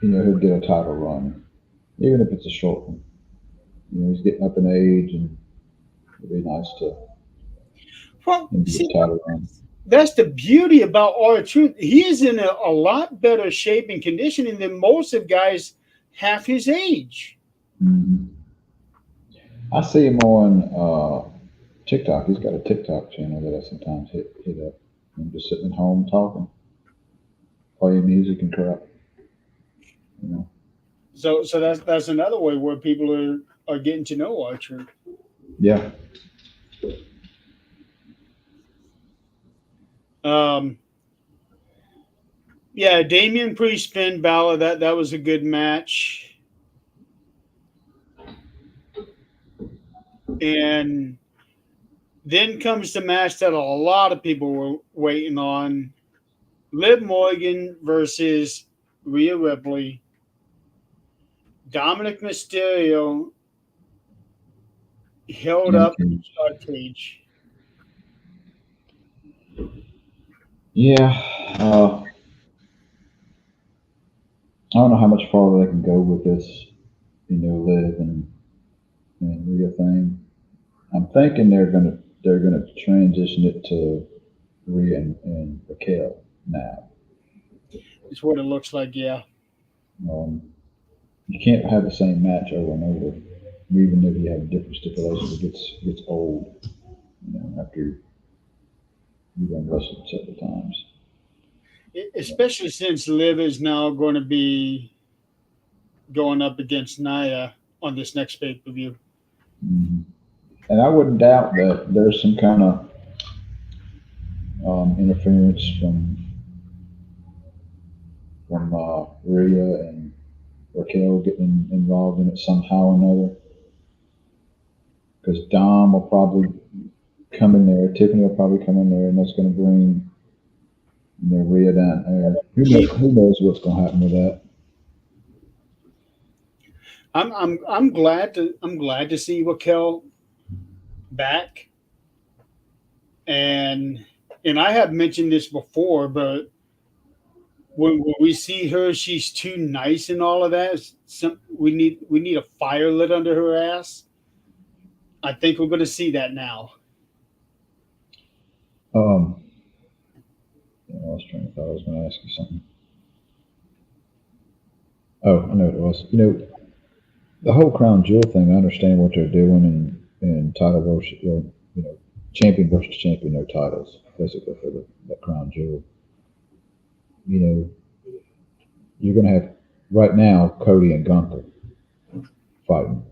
he'll get a title run, even if it's a short one. He's getting up in age, and it'd be nice to Well, him to get see, a title run. that's the beauty about R-Truth. He is in a lot better shape and conditioning than most of guys half his age. Hmm. I see him on TikTok. He's got a TikTok channel that I sometimes hit up. I'm just sitting at home talking, playing music and crap. You know. So that's another way where people are getting to know R-Truth. Yeah. Um, yeah, Damian Priest, Finn Balor, that was a good match. And then comes the match that a lot of people were waiting on: Liv Morgan versus Rhea Ripley. Dominic Mysterio held up the And, shark cage. yeah. I don't know how much farther they can go with this, Live and Rhea thing. I'm thinking they're gonna transition it to Rhea and Raquel now. Is what it looks like. Yeah. Um, you can't have the same match over and over, even if you have different stipulations. It gets old, after you've been wrestled several times. Especially since Liv is now going to be going up against Nia on this next pay per view. Mhm. And I wouldn't doubt that there's some kind of interference from Rhea and Raquel getting involved in it somehow or another. Because Dom will probably come in there, Tiffany will probably come in there, and that's going to bring Rhea down there. Who knows what's going to happen with that? I'm glad to see Raquel back, and I have mentioned this before, but when we see her, she's too nice and all of that. We need a fire lit under her ass. I think we're going to see that now. Um, I was trying to thought I was going to ask you something. Oh, I know what it was. The whole crown jewel thing. I understand what they're doing in title versus, champion versus champion, no titles, basically for the crown jewel. You know, you're going to have right now Cody and Gunther fighting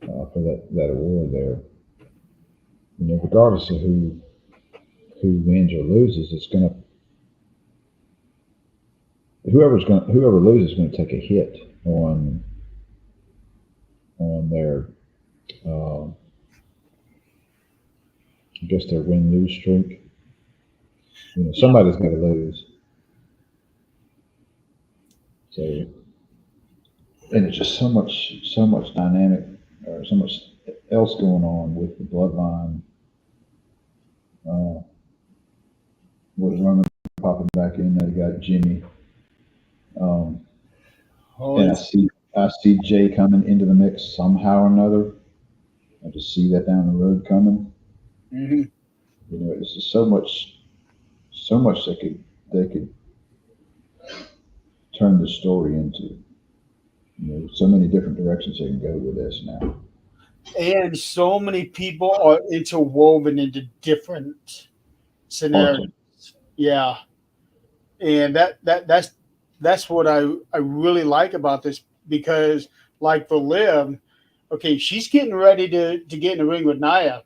for that award there. Regardless of who wins or loses, it's going to whoever loses is going to take a hit on their I guess their win lose streak. Yeah, Somebody's got to lose. So, and it's just so much dynamic, or so much else going on with the bloodline. Uh, with Roman popping back in, they got Jimmy, um, oh, and I see Jay coming into the mix somehow or another. I just see that down the road coming. mhm. It's just so much they could turn the story into. So many different directions they can go with this now. And so many people are interwoven into different Awesome. scenarios. Yeah, and that's that's what I really like about this, because like for Liv, okay, she's getting ready to get in the ring with Naya,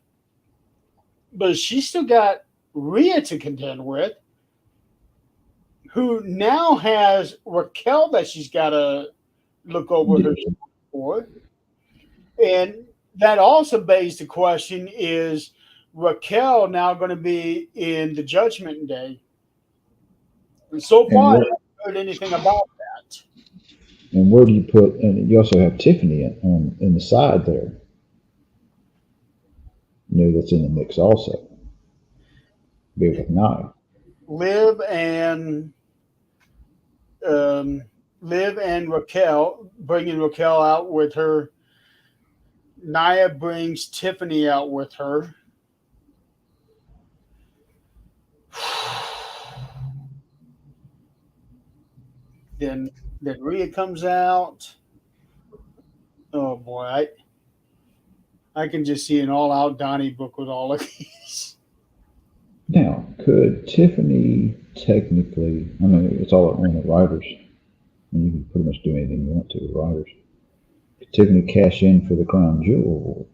but she's still got Rhea to contend with, who now has Raquel that she's got to look over her Yeah. for. And that also begs the question, is Raquel now going to be in the Judgment Day? And so And far, I where, haven't heard anything about that. and where do you put? And you also have Tiffany in the side there. That's in the mix also. Be with Nia. Liv and um, Liv and Raquel, bringing Raquel out with her. Nia brings Tiffany out with her. Then Rhea comes out. Oh boy, I can just see an all out Donnie book with all of these. Now, could Tiffany technically? I mean, it's all on the writers, and you can pretty much do anything you want to with writers. Could Tiffany cash in for the crown jewel?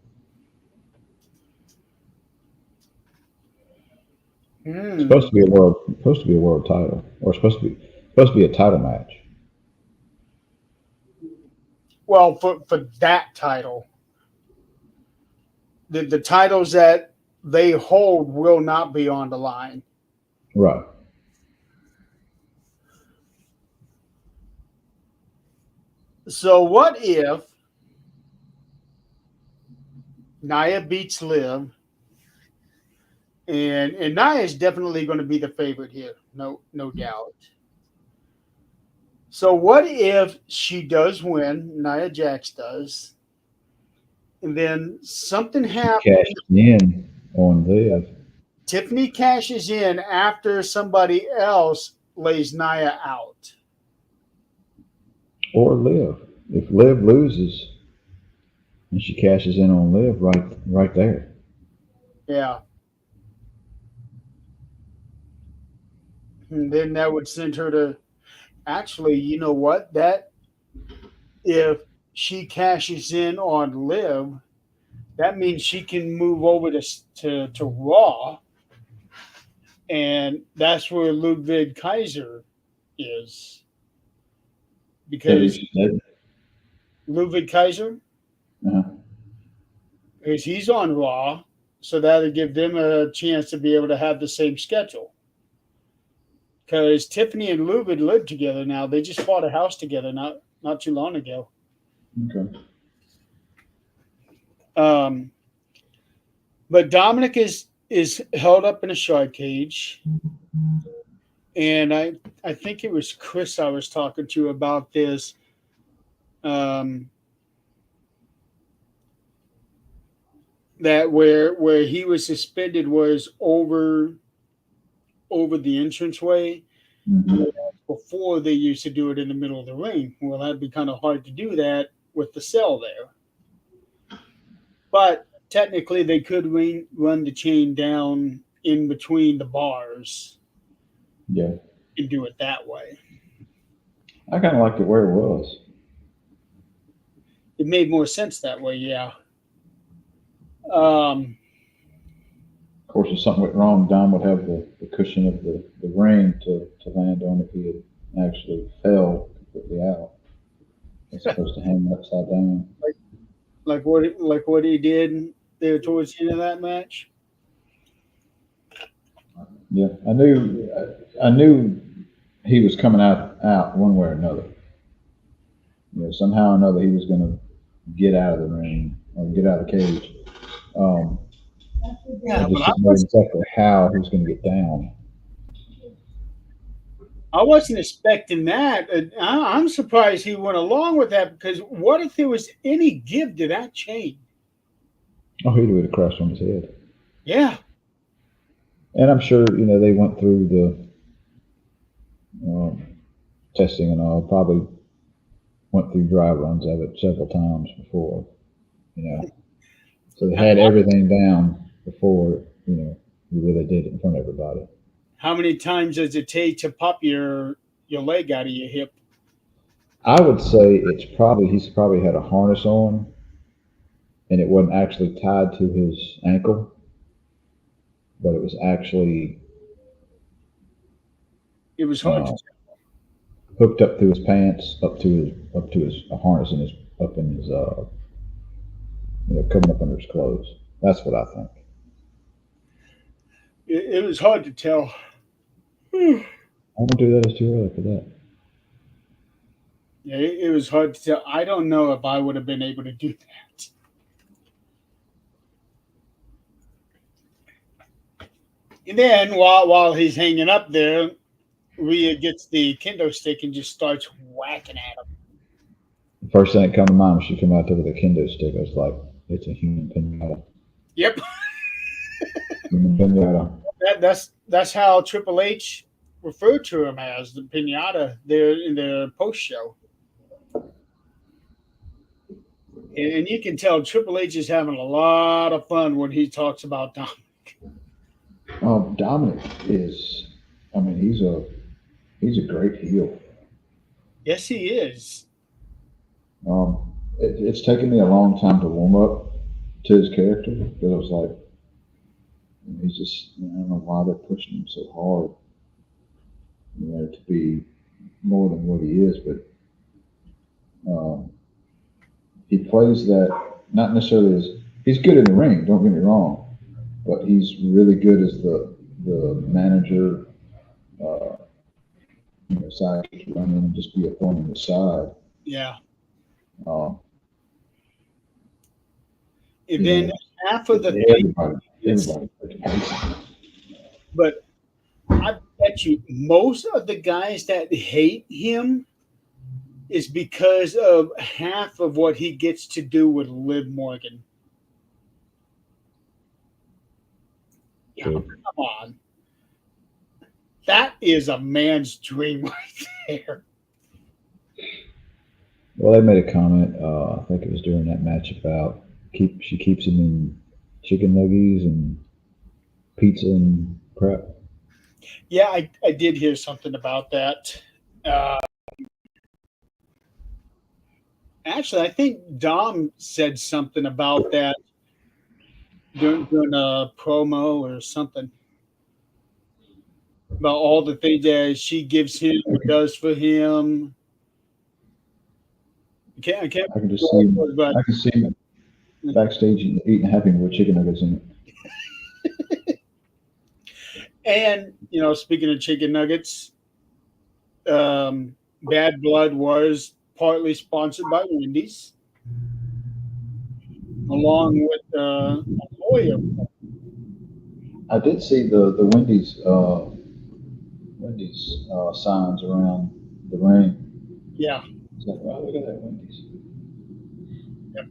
It's Hmm. supposed to be a world title, or supposed to be a title match. Well, for that title, the titles that they hold will not be on the line. Right. So what if Nia beats Liv, and Nia is definitely going to be the favorite here, no doubt. So what if she does win, Nia Jax does, and then something She happens. cashed in on Liv Tiffany cashes in after somebody else lays Nia out. or Liv. If Liv loses, and she cashes in on Liv right there. Yeah. And then that would send her to, actually, you know what? That if she cashes in on Liv, that means she can move over to Raw, and that's where Ludwig Kaiser is, That who because she said. Ludwig Kaiser, Uh-huh. because he's on Raw, so that'll give them a chance to be able to have the same schedule. Because Tiffany and Ludwig live together now. They just bought a house together not too long ago. Okay. Um, but Dominic is held up in a shark cage, and I think it was Chris I was talking to about this. Um, that where he was suspended was over the entranceway. Mm-hmm. Before they used to do it in the middle of the ring. Well, that'd be kind of hard to do that with the cell there. But technically, they could run the chain down in between the bars Yeah. and do it that way. I kind of liked it where it was. It made more sense that way, yeah. Um, Of course, if something went wrong, Dom would have the cushion of the ring to land on if he had actually fell completely out. As opposed to hanging upside down. like what he did there towards the end of that match. Yeah, I knew he was coming out one way or another. Somehow or another he was going to get out of the ring or get out of the cage. I Yeah, but just didn't know exactly how he was going to get down. I wasn't expecting that. I'm surprised he went along with that, because what if there was any give to that chain? Oh, he would have crashed on his head. Yeah, And I'm sure they went through the testing and all. Probably went through dry runs of it several times before. You know, so they had everything down before you really did it in front of everybody. how many times does it take to pop your your leg out of your hip. I would say he's probably had a harness on, and it wasn't actually tied to his ankle, but it was actually It was hard to uh, hooked up through his pants, up to his a harness in his up in his coming up under his clothes. That's what I think. it was hard to tell. I don't do that. It's too early for that. Yeah, it was hard to tell. I don't know if I would have been able to do that. And then while he's hanging up there, Rhea gets the kendo stick and just starts whacking at him. The first thing that come to mind when she came out there with a kendo stick, I was like, "It's a human pinata." Yep, Human pinata. that's how Triple H referred to him as the pinata there in the post show. And you can tell Triple H is having a lot of fun when he talks about Dominic. Dominic is. I mean, he's a great heel. Yes, he is. It's taken me a long time to warm up to his character because I was like, he's just. I don't know why they're pushing him so hard. To be more than what he is, but um, he plays that not necessarily as he's good in the ring. Don't get me wrong, but he's really good as the manager. Uh, side running and just be a thorn in the side. Yeah. Uh, And then know, half of the thing, everybody. but I bet you most of the guys that hate him is because of half of what he gets to do with Liv Morgan. True. Come on. That is a man's dream right there. Well, they made a comment. I think it was during that match about she keeps him in chicken nuggies and pizza and crap. Yeah, I did hear something about that. Actually, I think Dom said something about that during a promo or something about all the things that she gives him or does for him. I can't. I can just see him. But I can see him backstage eating Happy Meal with chicken nuggets in it. And speaking of chicken nuggets, Bad Blood was partly sponsored by Wendy's, along with a lawyer. I did see the Wendy's signs around the ring. Yeah. It's like, wow, look at that Wendy's. Yep.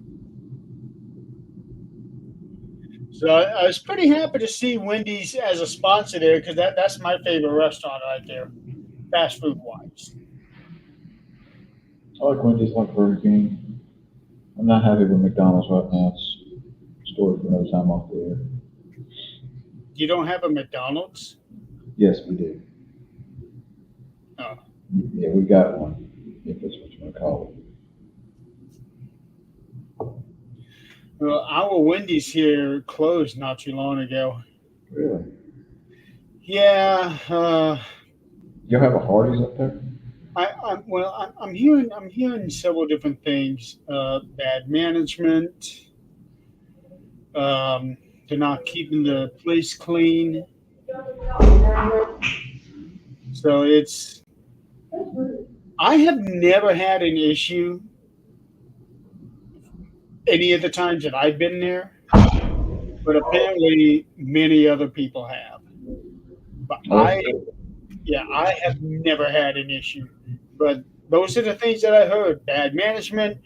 So I was pretty happy to see Wendy's as a sponsor there because that's my favorite restaurant right there, fast food wise. I like Wendy's, I like Burger King. I'm not happy with McDonald's right now. It's a story for another time off the air. You don't have a McDonald's? Yes, we do. Oh. Yeah, we got one, if that's what you want to call it. Well, our Wendy's here closed not too long ago. Really? Yeah. You have a Hardee's up there? I'm hearing several different things. Bad management. They're not keeping the place clean. So I have never had an issue any of the times that I've been there, but apparently many other people have. But I have never had an issue. But those are the things that I heard. Bad management.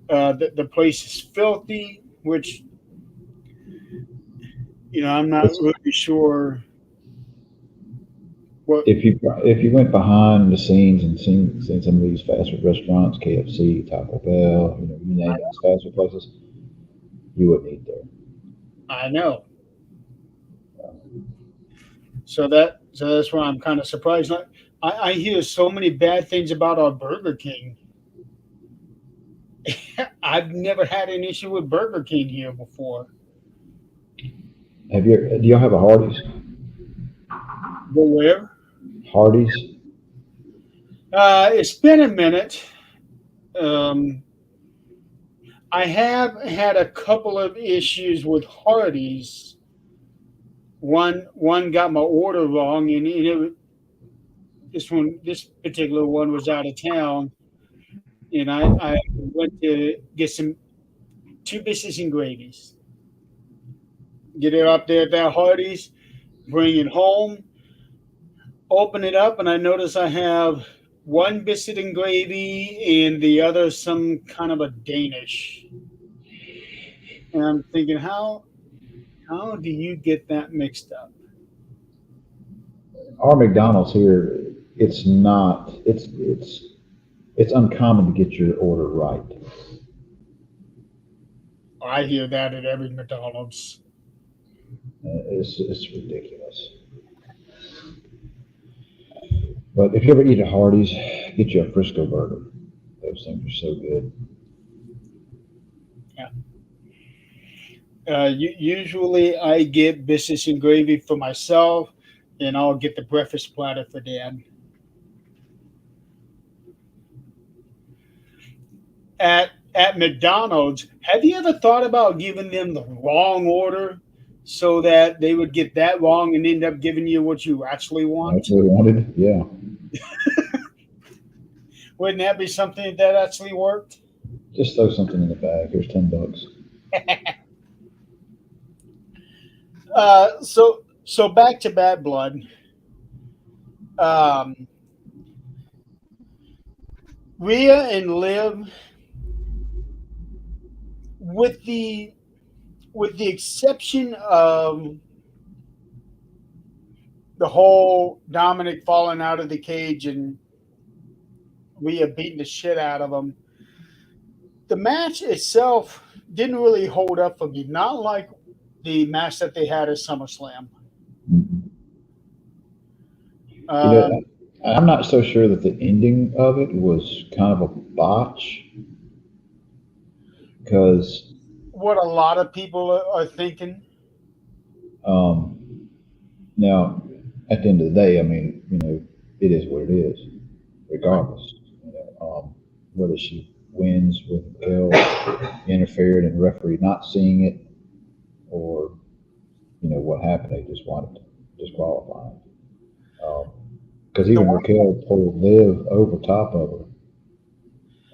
The place is filthy, which I'm not really sure. If you went behind the scenes and seen some of these fast food restaurants, KFC, Taco Bell, you name it, fast food places, you wouldn't eat there. I know. So that's why I'm kind of surprised. I hear so many bad things about our Burger King. I've never had an issue with Burger King here before. Do y'all have a Hardee's? But where? Hardee's? It's been a minute. Um, I have had a couple of issues with Hardee's. One got my order wrong, and this particular one was out of town, and I went to get two biscuits and gravies. Get it up there at that Hardee's, bring it home, open it up, and I notice I have one biscuit and gravy and the other some kind of a Danish. And I'm thinking, how do you get that mixed up? Our McDonald's here, it's not. It's uncommon to get your order right. I hear that at every McDonald's. It's ridiculous. But if you ever eat at Hardee's, get you a Frisco burger. Those things are so good. Usually I get biscuits and gravy for myself, and I'll get the breakfast platter for Dan. At McDonald's, have you ever thought about giving them the wrong order so that they would get that wrong and end up giving you what you actually want? That's what we wanted. Yeah. Wouldn't that be something that actually worked? Just throw something in the bag. Here's $10. So back to Bad Blood. Rhea and Liv, with the exception of the whole Dominic falling out of the cage and Rhea beating the shit out of him, the match itself didn't really hold up for me. Not like the match that they had at SummerSlam. I'm not so sure that the ending of it was kind of a botch, because what a lot of people are thinking. Now, at the end of the day, I mean, it is what it is, regardless. Whether she wins with Raquel interfered and referee not seeing it, or what happened, they just wanted to disqualify him. Because even Raquel pulled Liv over top of her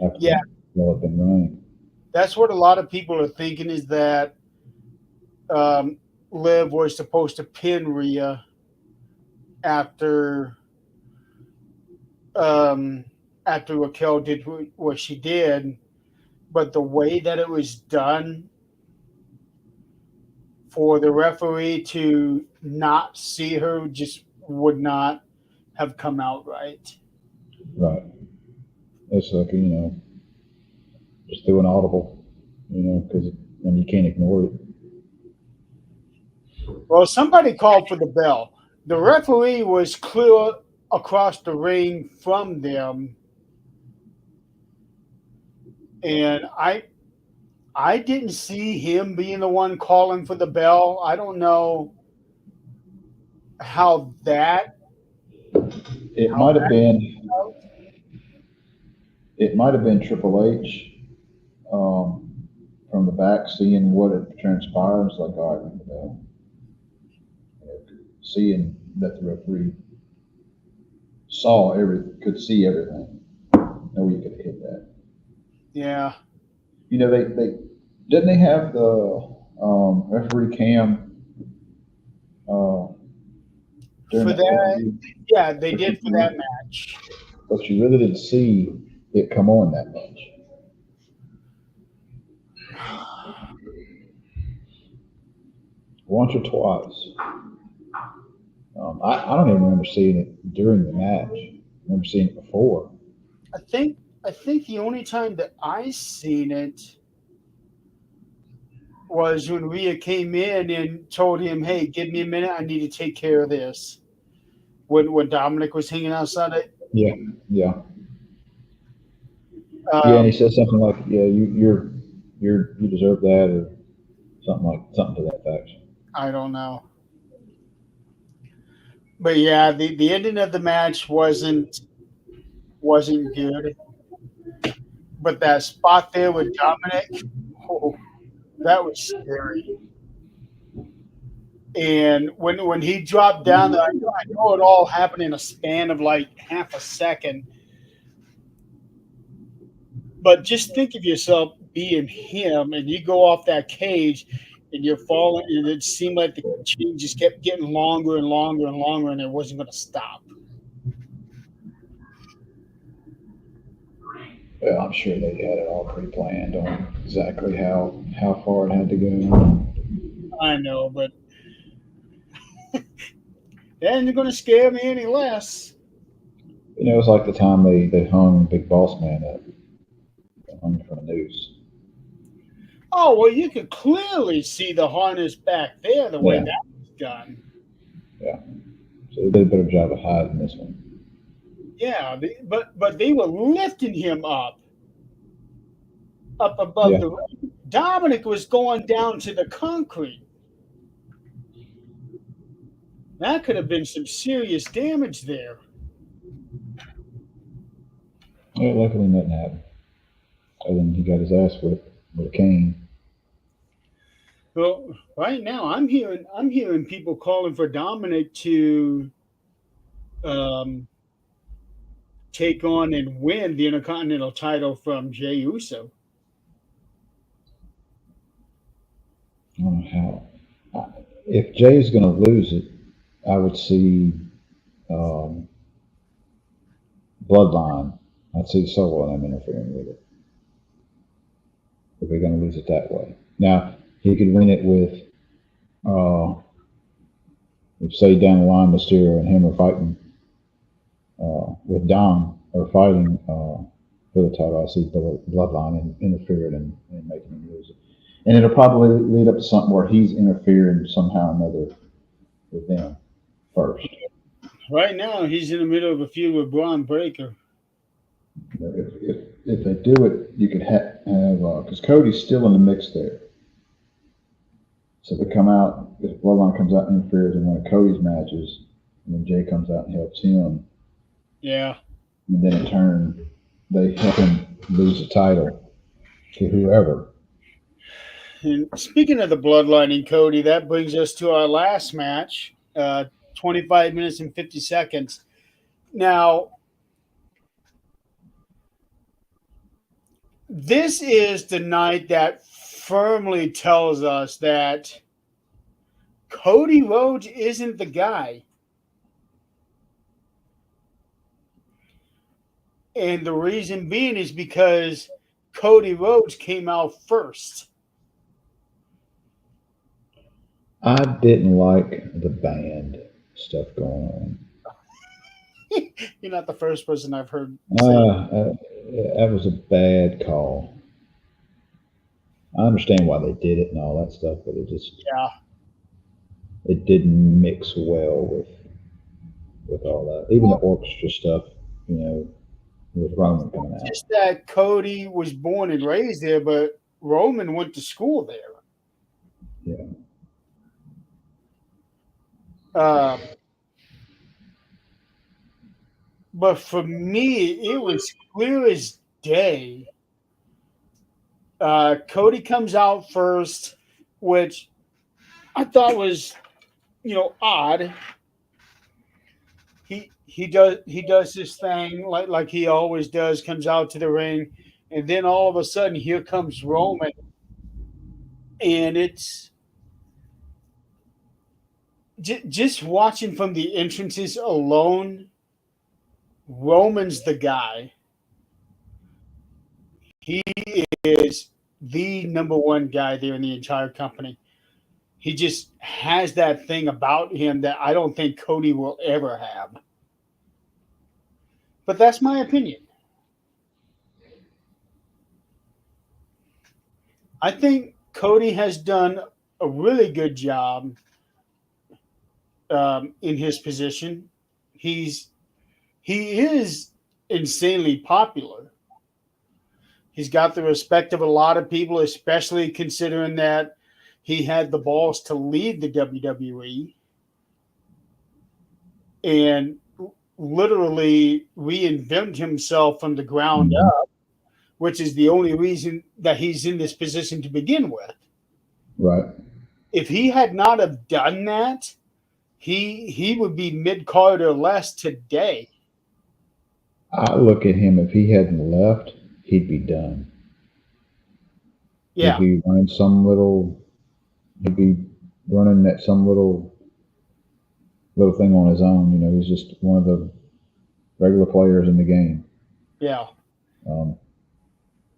after the had been running. That's what a lot of people are thinking, is that Liv was supposed to pin Rhea after Raquel did what she did, but the way that it was done, for the referee to not see her, just would not have come out right. Right. It's like, just do an audible, because then you can't ignore it. Well, somebody called for the bell. The referee was clear across the ring from them, and I didn't see him being the one calling for the bell. I don't know how that. It might have been. It might have been Triple H from the back, seeing what had transpired. It's like, all right, ring the bell. Seeing that the referee could see everything. No, you could have hit that. Yeah. They didn't they have the referee cam during for that? Yeah, they did for that match. But you really didn't see it come on that much. Once or twice. I don't even remember seeing it during the match. I remember seeing it before. I think the only time that I seen it was when Rhea came in and told him, "Hey, give me a minute. I need to take care of this." when Dominic was hanging outside it. Yeah, yeah, yeah. And Um, he said something like, "Yeah, you deserve that," or something to that fact. I don't know, but yeah, the ending of the match wasn't good. But that spot there with Dominic, oh, that was scary. And when he dropped down, I know it all happened in a span of like half a second. But just think of yourself being him, and you go off that cage, and you're falling, and it seemed like the chain just kept getting longer and longer and longer, and it wasn't going to stop. Well, I'm sure they had it all pre-planned on exactly how far it had to go. I know, but that ain't going to scare me any less. It was like the time they hung Big Boss Man up, hung him from a noose. Oh well, you could clearly see the harness back there the way Yeah, that was done. yeah. So they did a better job of hiding this one. Yeah, but they were lifting him up above Yeah, the ring. Dominic was going down to the concrete. That could have been some serious damage there. yeah. Luckily, nothing happened. Other than he got his ass whipped with a cane. Well, right now I'm hearing people calling for Dominic to um, take on and win the Intercontinental title from Jey Uso. I don't know how. If Jay's going to lose it, I would see um, Bloodline. I'd see Solo and them interfering with it if they're going to lose it that way. Now he could win it with, uh, if say down the line, Mysterio and him are fighting with Dom or fighting for the title. I see Bloodline and interfering and making him lose it, and it'll probably lead up to something where he's interfering somehow or another with them first. Right now he's in the middle of a feud with Braun Breaker. If they do it, you could have because Cody's still in the mix there. So if they come out, if Bloodline comes out and interferes in one of Cody's matches, and then Jay comes out and helps him, Yeah. and then in turn they help him lose the title to whoever. And speaking of the bloodline, Cody, that brings us to our last match, 25 minutes and 50 seconds. Now, this is the night that firmly tells us that Cody Rhodes isn't the guy. And the reason being is because Cody Rhodes came out first. I didn't like the band stuff going on. You're not the first person I've heard Uh, say. uh, that was a bad call. I understand why they did it and all that stuff, but Yeah. it didn't mix well with all that. Even the orchestra stuff, you know, with Roman coming out. Just that Cody was born and raised there, but Roman went to school there. Yeah. But for me, it was clear as day. Cody comes out first, which I thought was, odd. He does this thing like he always does, comes out to the ring, and then all of a sudden here comes Roman, and it's just watching from the entrances alone. Roman's the guy. He is the number one guy there in the entire company. He just has that thing about him that I don't think Cody will ever have. But that's my opinion. I think Cody has done a really good job in his position. he is insanely popular. He's got the respect of a lot of people, especially considering that he had the balls to leave the WWE and literally reinvent himself from the ground up, which is the only reason that he's in this position to begin with. Right. If he had not have done that, he would be mid-card or less today. I look at him, if he hadn't left, he'd be done. Yeah. He'd be running at some little thing on his own. You know, he's just one of the regular players in the game. Yeah. Um,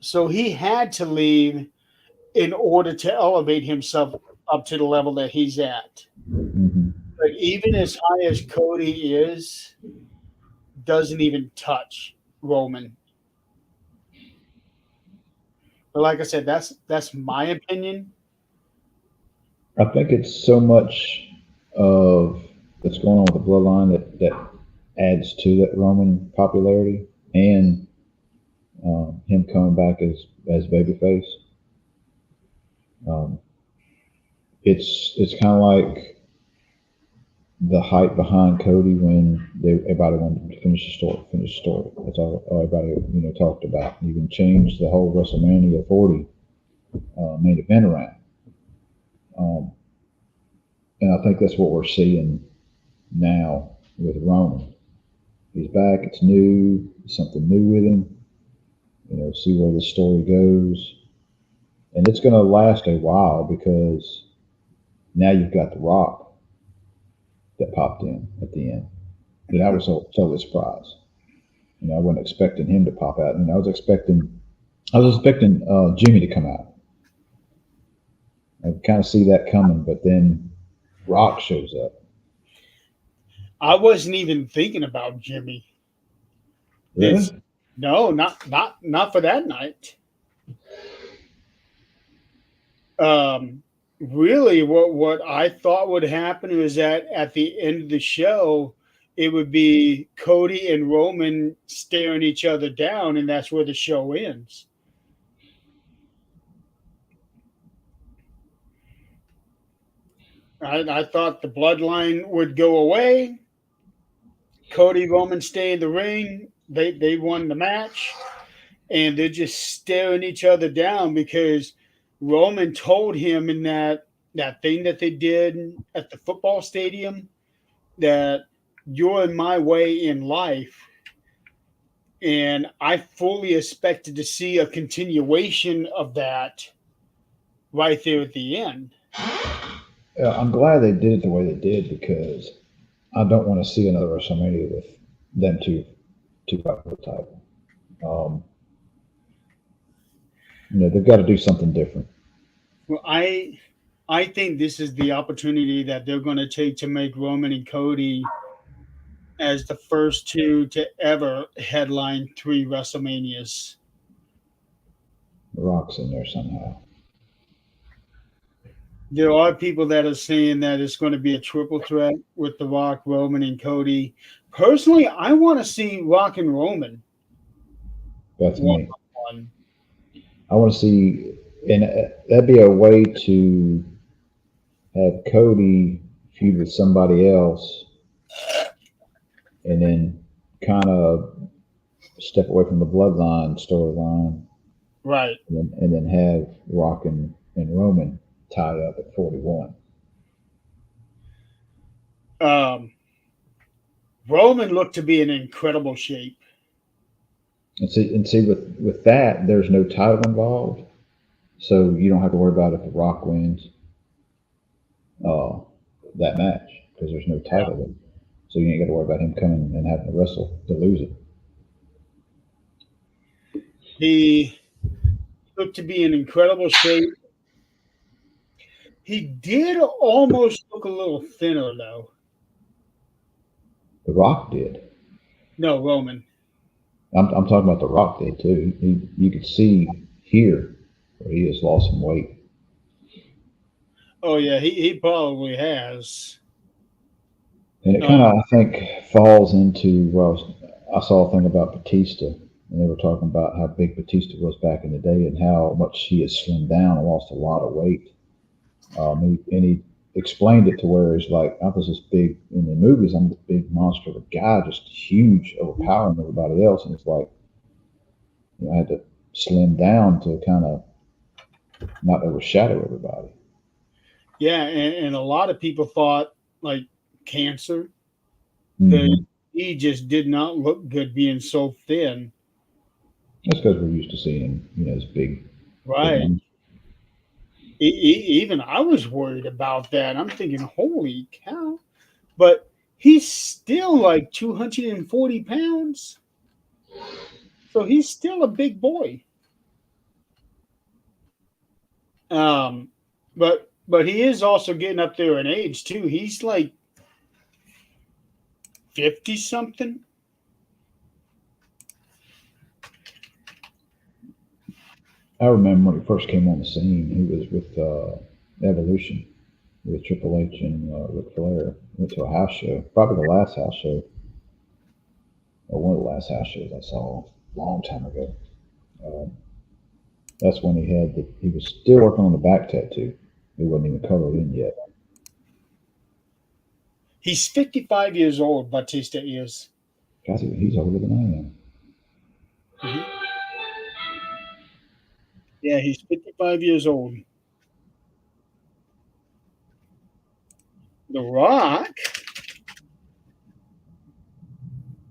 So he had to leave in order to elevate himself up to the level that he's at. mhm. But even as high as Cody is, doesn't even touch Roman. But like I said, that's my opinion. I think it's so much of that's going on with the bloodline that adds to that Roman popularity and him coming back as babyface. Um, it's kind of like the hype behind Cody when everybody wanted to finish the story. That's all everybody talked about. You can change the whole WrestleMania 40 main event around. And I think that's what we're seeing now with Roman. He's back. It's new. Something new with him. See where the story goes. And it's going to last a while because now you've got The Rock that popped in at the end. And I was totally surprised. I wasn't expecting him to pop out. I was expecting Jimmy to come out. I kind of see that coming, but then Rock shows up. I wasn't even thinking about Jimmy. Really? No, not for that night. Really, what I thought would happen was that at the end of the show, it would be Cody and Roman staring each other down, and that's where the show ends. I thought the bloodline would go away. Cody, Roman stay in the ring. They won the match, and they're just staring each other down because Roman told him in that thing that they did at the football stadium that you're in my way in life. And I fully expected to see a continuation of that right there at the end. I'm glad they did it the way they did because I don't want to see another WrestleMania with them two fight for the title. They've got to do something different. Well, I think this is the opportunity that they're going to take to make Roman and Cody as the first two to ever headline 3 WrestleManias. The Rock's in there somehow. There are people that are saying that it's going to be a triple threat with The Rock, Roman, and Cody. Personally, I want to see Rock and Roman. That's me. One. I want to see, and that'd be a way to have Cody feud with somebody else and then kind of step away from the bloodline storyline. Right. And then have Rock and Roman tied up at 41. Roman looked to be in incredible shape. And see with that, there's no title involved. So you don't have to worry about if The Rock wins that match because there's no title. Yeah. So you ain't got to worry about him coming and having to wrestle to lose it. He looked to be in incredible shape. He did almost look a little thinner, though. The Rock did. No, Roman. I'm talking about The Rock did too. You could see here where he has lost some weight. Oh yeah, he probably has. And it kind of, I think, falls into, well, I saw a thing about Batista, and they were talking about how big Batista was back in the day and how much he has slimmed down and lost a lot of weight. And he explained it to where he's like, I was this big in the movies, I'm this big monster of a guy, just huge, overpowering everybody else. And it's like, I had to slim down to kind of not overshadow everybody. Yeah, and a lot of people thought like cancer that Hmm. he just did not look good being so thin. That's because we're used to seeing, this big, big Right. monster. Even I was worried about that. I'm thinking, holy cow. But he's still like 240 pounds. So he's still a big boy. Um, but he is also getting up there in age too. He's like 50 something. I remember when he first came on the scene, he was with Evolution with Triple H and Ric Flair. Went to a house show, probably the last house show, or one of the last house shows I saw a long time ago. Um, that's when he was still working on the back tattoo. He wasn't even colored in yet. He's 55 years old, Batista is. God, he's older than I am. Mhm. Yeah, he's 55 years old. The Rock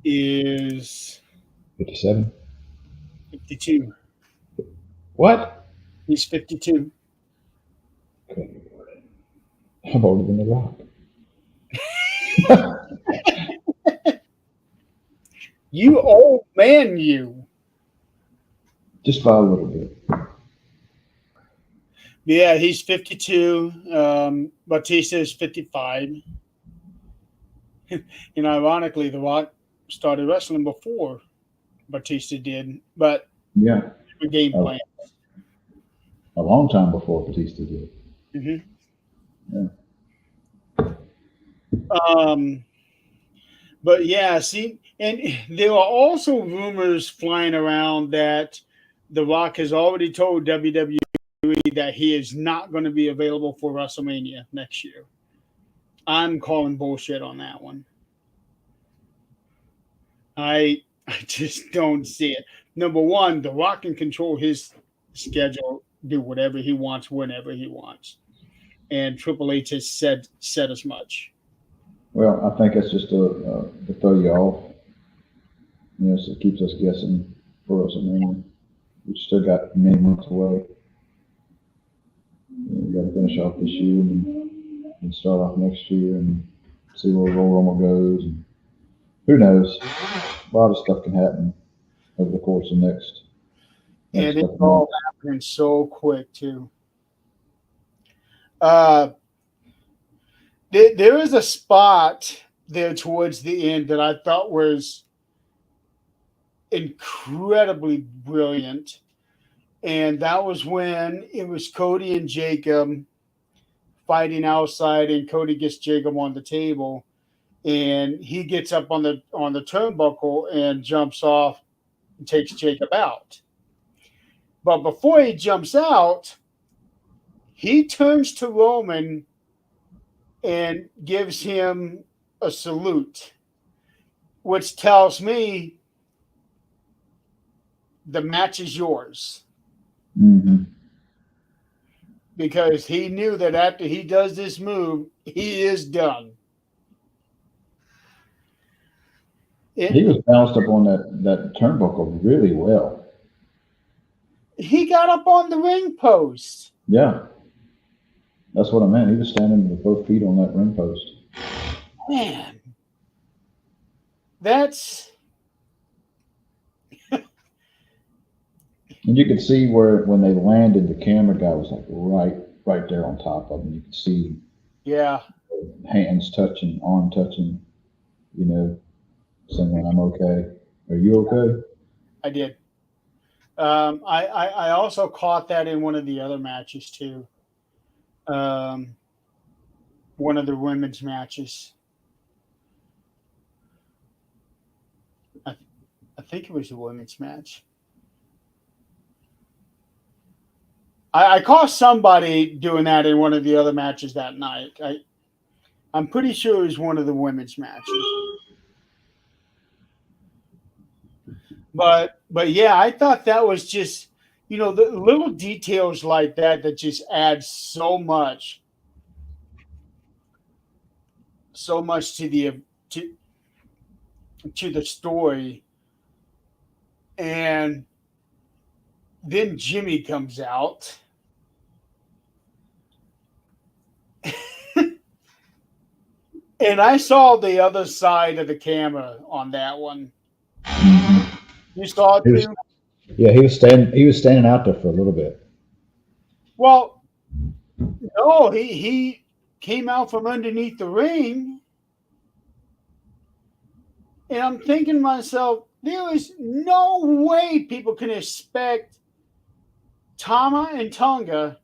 is 57. 52. What? He's 52. Okay. I'm older than The Rock. You old man, you. Just by a little bit. Yeah, he's 52. Batista is 55. And ironically, The Rock started wrestling before Batista did, but Yeah, the game a, plan. a long time before Batista did. Hmm. Yeah. Um, but yeah, see, and there are also rumors flying around that The Rock has already told WWE that he is not going to be available for WrestleMania next year. I'm calling bullshit on that one. I just don't see it. Number one, The Rock can control his schedule, do whatever he wants, whenever he wants, and Triple H has said as much. Well, I think it's just to throw you off. So it keeps us guessing for WrestleMania. We still got many months away. We got to finish off this year and start off next year and see where Royal Rumble goes. And who knows? A lot of stuff can happen over the course of next And it's couple all months. happening so quick too. Uh, there is a spot there towards the end that I thought was incredibly brilliant, and that was when it was Cody and Jacob fighting outside, and Cody gets Jacob on the table, and he gets up on the turnbuckle and jumps off and takes Jacob out. But before he jumps out, he turns to Roman and gives him a salute, which tells me the match is yours. Hmm. Because he knew that after he does this move, he is done. He It, was bounced up on that turnbuckle really well. he got up on the ring post. Yeah, that's what I meant. He was standing with both feet on that ring post. Man, that's And you could see where when they landed, the camera guy was like right there on top of him. You could see yeah, hands touching, arm touching, you know, saying, I'm okay. Are you okay? I did. I also caught that in one of the other matches too. Um, one of the women's matches. I think it was a women's match. I caught somebody doing that in one of the other matches that night. I'm pretty sure it was one of the women's matches. But yeah, I thought that was just, the little details like that just add so much to the story. And then Jimmy comes out. And I saw the other side of the camera on that one. You saw it too? Yeah, he was standing out there for a little bit. Well, no, he came out from underneath the ring. And I'm thinking to myself, there is no way people can expect Tama and Tonga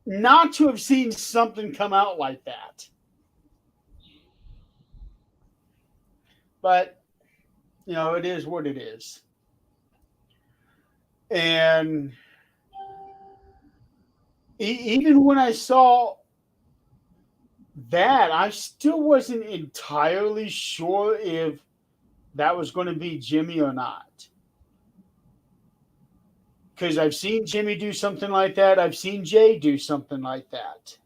not to have seen something come out like that. But, it is what it is. And even when I saw that, I still wasn't entirely sure if that was going to be Jimmy or not. Because I've seen Jimmy do something like that. I've seen Jay do something like that.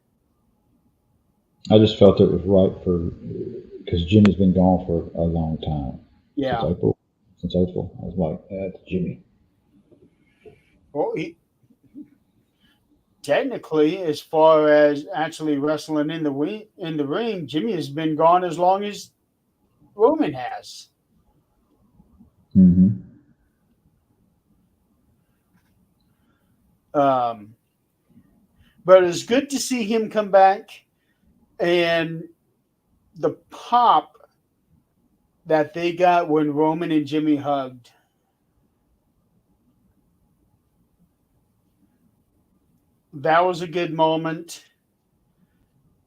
I just felt it was right because Jimmy's been gone for a long time. Yeah. Since April. I was like, that's Jimmy. Well, technically, as far as actually wrestling in the ring, Jimmy has been gone as long as Roman has. Mm-hmm. But it's good to see him come back, and the pop that they got when Roman and Jimmy hugged. That was a good moment.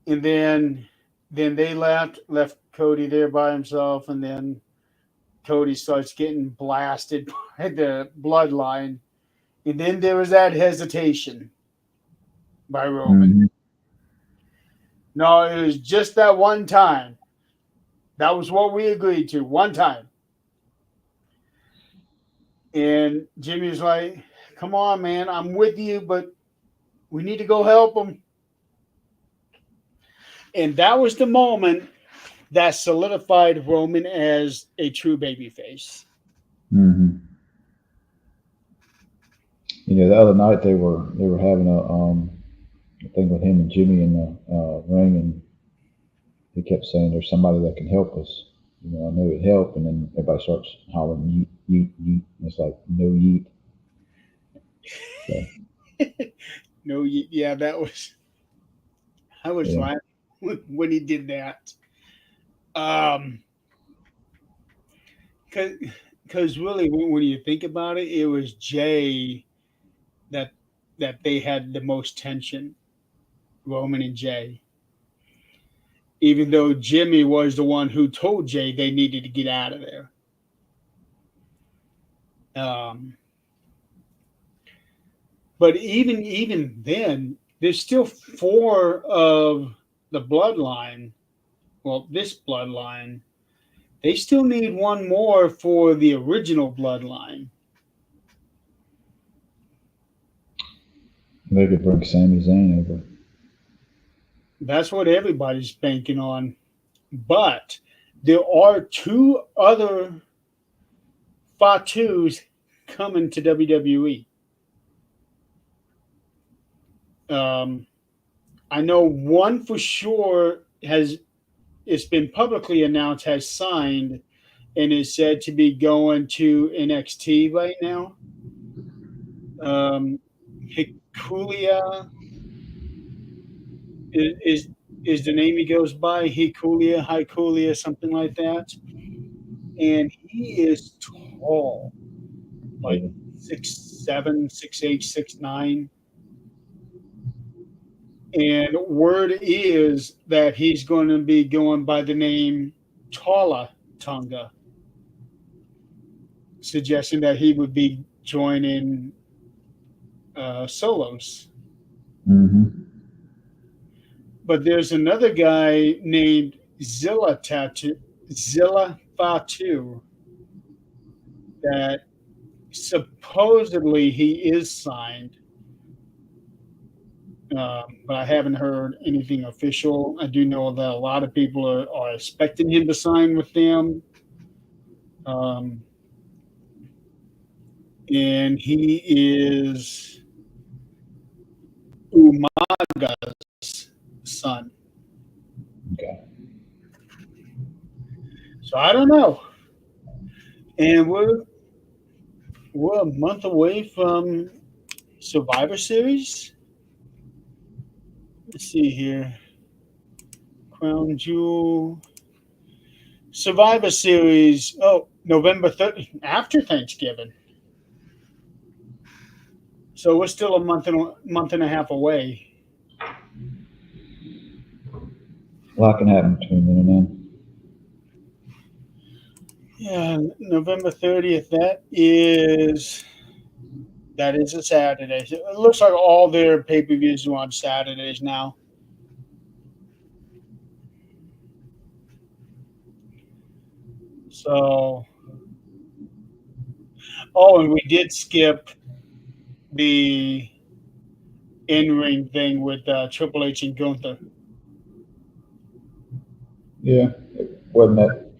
And then they left Cody there by himself, and then Cody starts getting blasted by the bloodline. And then there was that hesitation by Roman. Mm-hmm. No, it was just that one time. That was what we agreed to, one time. And Jimmy's like, come on, man, I'm with you, but we need to go help him. And that was the moment that solidified Roman as a true babyface. Mm-hmm. The other night they were having a thing with him and Jimmy in the ring, and he kept saying, "There's somebody that can help us. I know it'd help." And then everybody starts hollering, "Yeet, yeet, yeet!" And it's like, no yeet. So. No, yeah, that was. I was laughing when he did that. Because really, when you think about it, it was Jay that they had the most tension, Roman and Jay. Even though Jimmy was the one who told Jay they needed to get out of there. But even then, there's still 4 of the bloodline. Well, this bloodline. They still need 1 more for the original bloodline. They could bring Sami Zayn over. That's what everybody's banking on. But there are 2 other Fatus coming to WWE. I know one for sure it's been publicly announced, has signed, and is said to be going to NXT right now. Hikulia is the name he goes by. Hikulia, something like that. And he is tall, like 6'7", 6'8", 6'9". And word is that he's going to be going by the name Tala Tonga. suggesting that he would be joining Solos. Mm-hmm. But there's another guy named Zilla Fatu that supposedly he is signed, but I haven't heard anything official. I do know that a lot of people are expecting him to sign with them. And he is Umaga's son. Okay. So I don't know. And we're a month away from Survivor Series. Let's see here. Crown Jewel. Survivor Series. Oh, November 30th, after Thanksgiving. So we're still a month and a half away. A lot can happen between then and then. Yeah, November 30th. That is a Saturday. It looks like all their pay-per-views are on Saturdays now. So, and we did skip the in-ring thing with Triple H and Gunther. Yeah, it wasn't that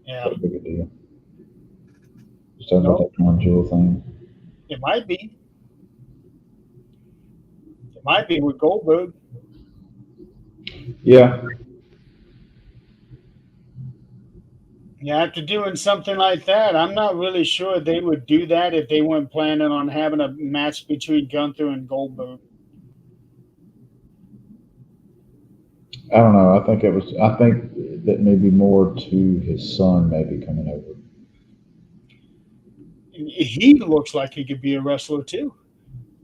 Yeah, big a deal. Just talking about that Crown Jewel thing. it might be. It might be with Goldberg. Yeah. Yeah, after doing something like that, I'm not really sure they would do that if they weren't planning on having a match between Gunther and Goldberg. I don't know. I think that maybe more to his son maybe coming over. He looks like he could be a wrestler too.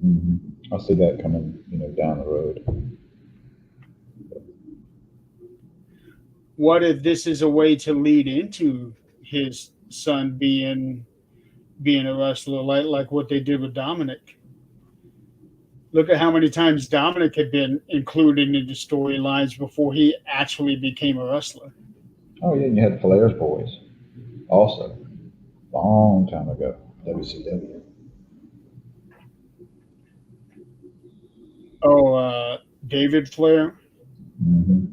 Mm-hmm. I see that coming, down the road. What if this is a way to lead into his son being a wrestler, like what they did with Dominic? Look at how many times Dominic had been included in the storylines before he actually became a wrestler. Oh yeah, and you had Flair's boys, also, long time ago, WCW. Oh, David Flair. Mm-hmm.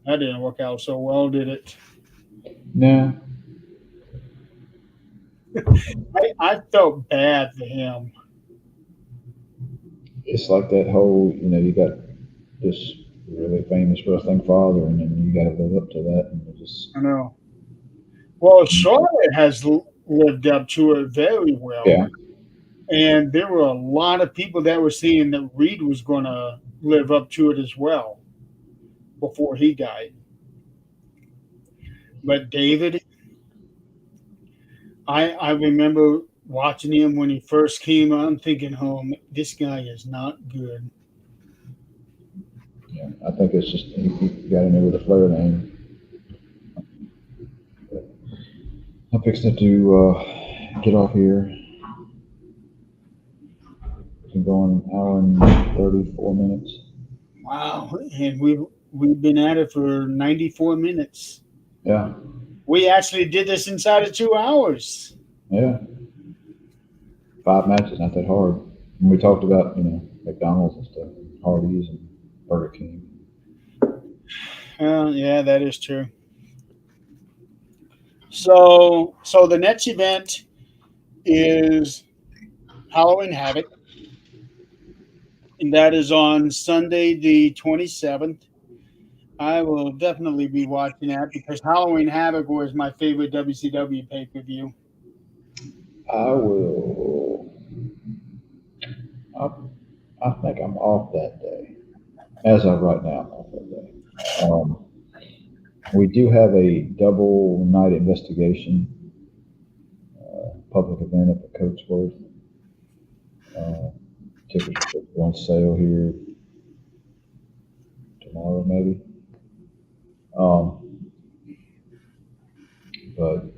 That didn't work out so well, did it? No. I felt bad for him. It's like that whole, you got this really famous wrestling father, and then you got to live up to that, and I know. Well, Charlotte has lived up to it very well. Yeah. And there were a lot of people that were saying that Reed was going to live up to it as well before he died. But David, I remember watching him when he first came on, thinking, "Oh, this guy is not good." Yeah, I think it's just he got in there with a Flair name. I'm fixing to get off here. It's been going an hour and 34 minutes. Wow, and we've been at it for 94 minutes. Yeah. We actually did this inside of 2 hours. Yeah. 5 matches, not that hard. And we talked about, McDonald's and stuff, Hardee's and Burger King. Yeah, that is true. So the next event is Halloween Havoc, and that is on Sunday the 27th. I will definitely be watching that because Halloween Havoc was my favorite WCW pay-per-view. I think I'm off that day. As of right now, I'm off that day. We do have a double night investigation public event up at Coatsworth. Tickets are on sale here tomorrow, maybe. But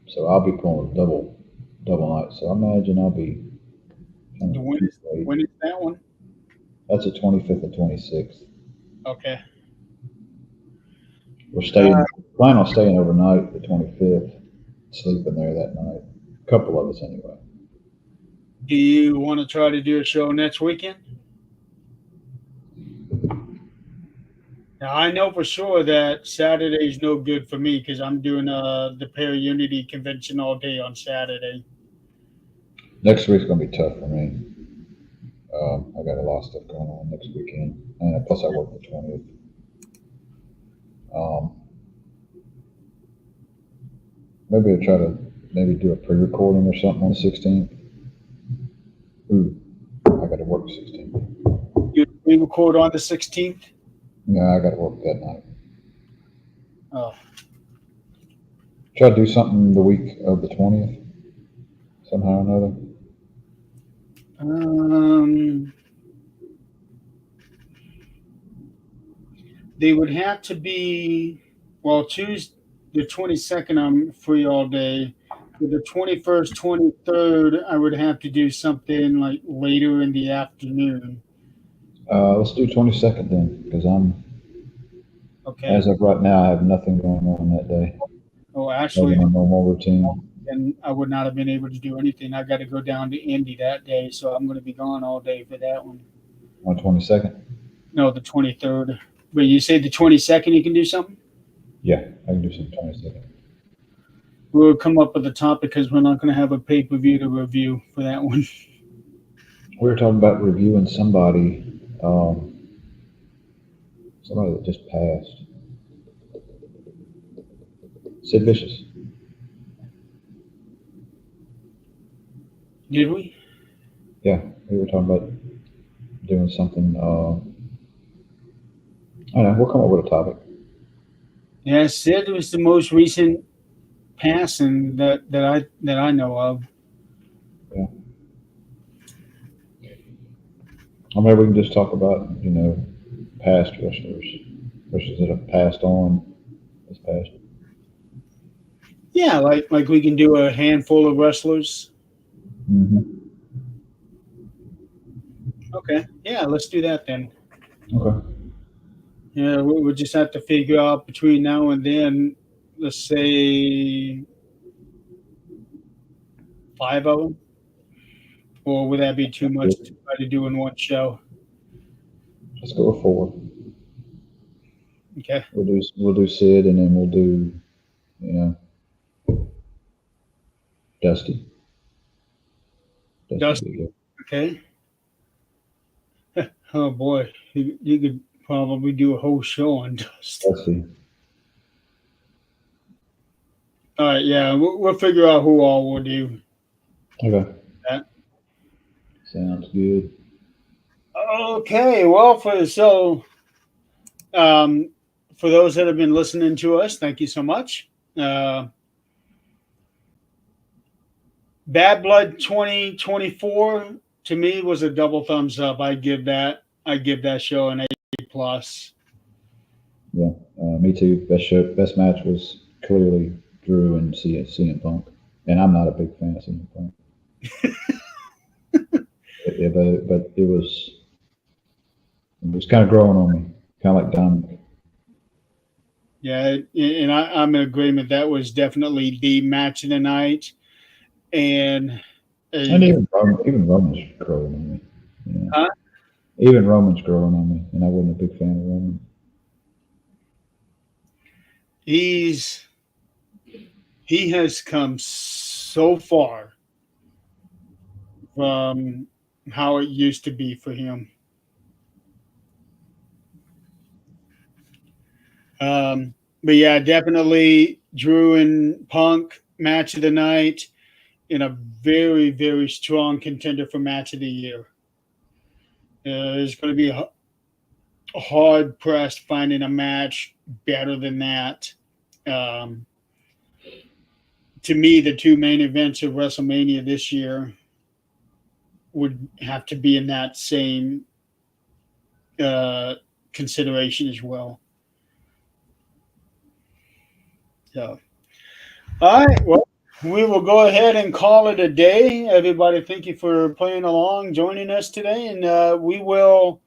so So I'll be pulling a double night. So I imagine I'll be kind The of when is, late. when is that one? That's the 25th and 26th. Okay. We're staying. Plan on staying overnight the 25th, sleeping there that night. A couple of us anyway. Do you want to try to do a show next weekend? Now, I know for sure that Saturday is no good for me because I'm doing the Para Unity convention all day on Saturday. Next week's gonna be tough for me. I got a lot of stuff going on next weekend, and plus I work the 20th. Maybe I'll try to do a pre-recording or something on the 16th. Ooh, I got to work the 16th. We record on the 16th? Yeah, I got to work that night. Oh. Try to do something the week of the 20th, somehow or another. They would have to be, well, Tuesday, the 22nd, I'm free all day. For the 21st, 23rd, I would have to do something like later in the afternoon. Let's do 22nd then, because Okay. as of right now, I have nothing going on that day. Oh, actually, my normal routine. then I would not have been able to do anything. I got to go down to Indy that day, so I'm going to be gone all day for that one. On 22nd? No, the 23rd. But you say the 22nd you can do something? Yeah, I can do some 22nd. We'll come up with a topic because we're not going to have a pay-per-view to review for that one. We were talking about reviewing somebody that just passed. Sid Vicious. Did we? Yeah, we were talking about doing something. I don't know. We'll come up with a topic. Yeah, Sid was the most recent passing that I know of. Yeah. Or maybe we can just talk about, past wrestlers that have passed on this past. Yeah, like we can do a handful of wrestlers. Mm-hmm. Okay. Yeah, let's do that then. Okay. Yeah, we'll just have to figure out between now and then, let's say 5 of them. Or would that be too much to try to do in one show? Let's go with 4. Okay. We'll do Sid, and then we'll do, Dusty. Dusty. Okay. Oh boy, you could probably do a whole show on Dusty. Dusty. All right, yeah, we'll figure out who all will do. Okay. That. Sounds good. Okay, well, for those that have been listening to us, thank you so much. Bad Blood 2024 to me was a double thumbs up. I give that show an A+. Yeah, me too. Best match was clearly Drew and CM Punk, and I'm not a big fan of CM Punk. Yeah, but it was kind of growing on me, kind of like Dominic. Yeah, and I'm in agreement. That was definitely the match of the night, and even Roman's growing on me. Huh? Even Roman's growing on me, and I wasn't a big fan of Roman. He has come so far from how it used to be for him. But yeah, definitely Drew and Punk match of the night, and a very, very strong contender for match of the year. It's going to be hard pressed finding a match better than that. To me, the 2 main events of WrestleMania this year would have to be in that same consideration as well. So, all right. Well, we will go ahead and call it a day. Everybody, thank you for playing along, joining us today, and we will.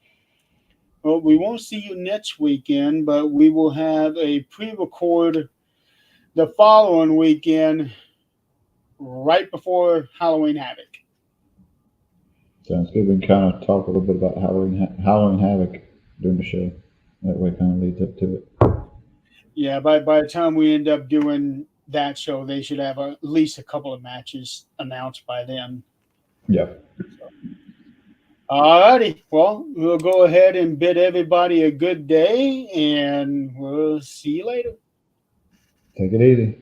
Well, we won't see you next weekend, but we will have a pre-record the following weekend, right before Halloween Havoc. Sounds good. We can kind of talk a little bit about Halloween Havoc during the show. That way, it kind of leads up to it. Yeah, by the time we end up doing that show, they should have at least a couple of matches announced by then. Yeah. All righty. Well, we'll go ahead and bid everybody a good day, and we'll see you later. Take it easy.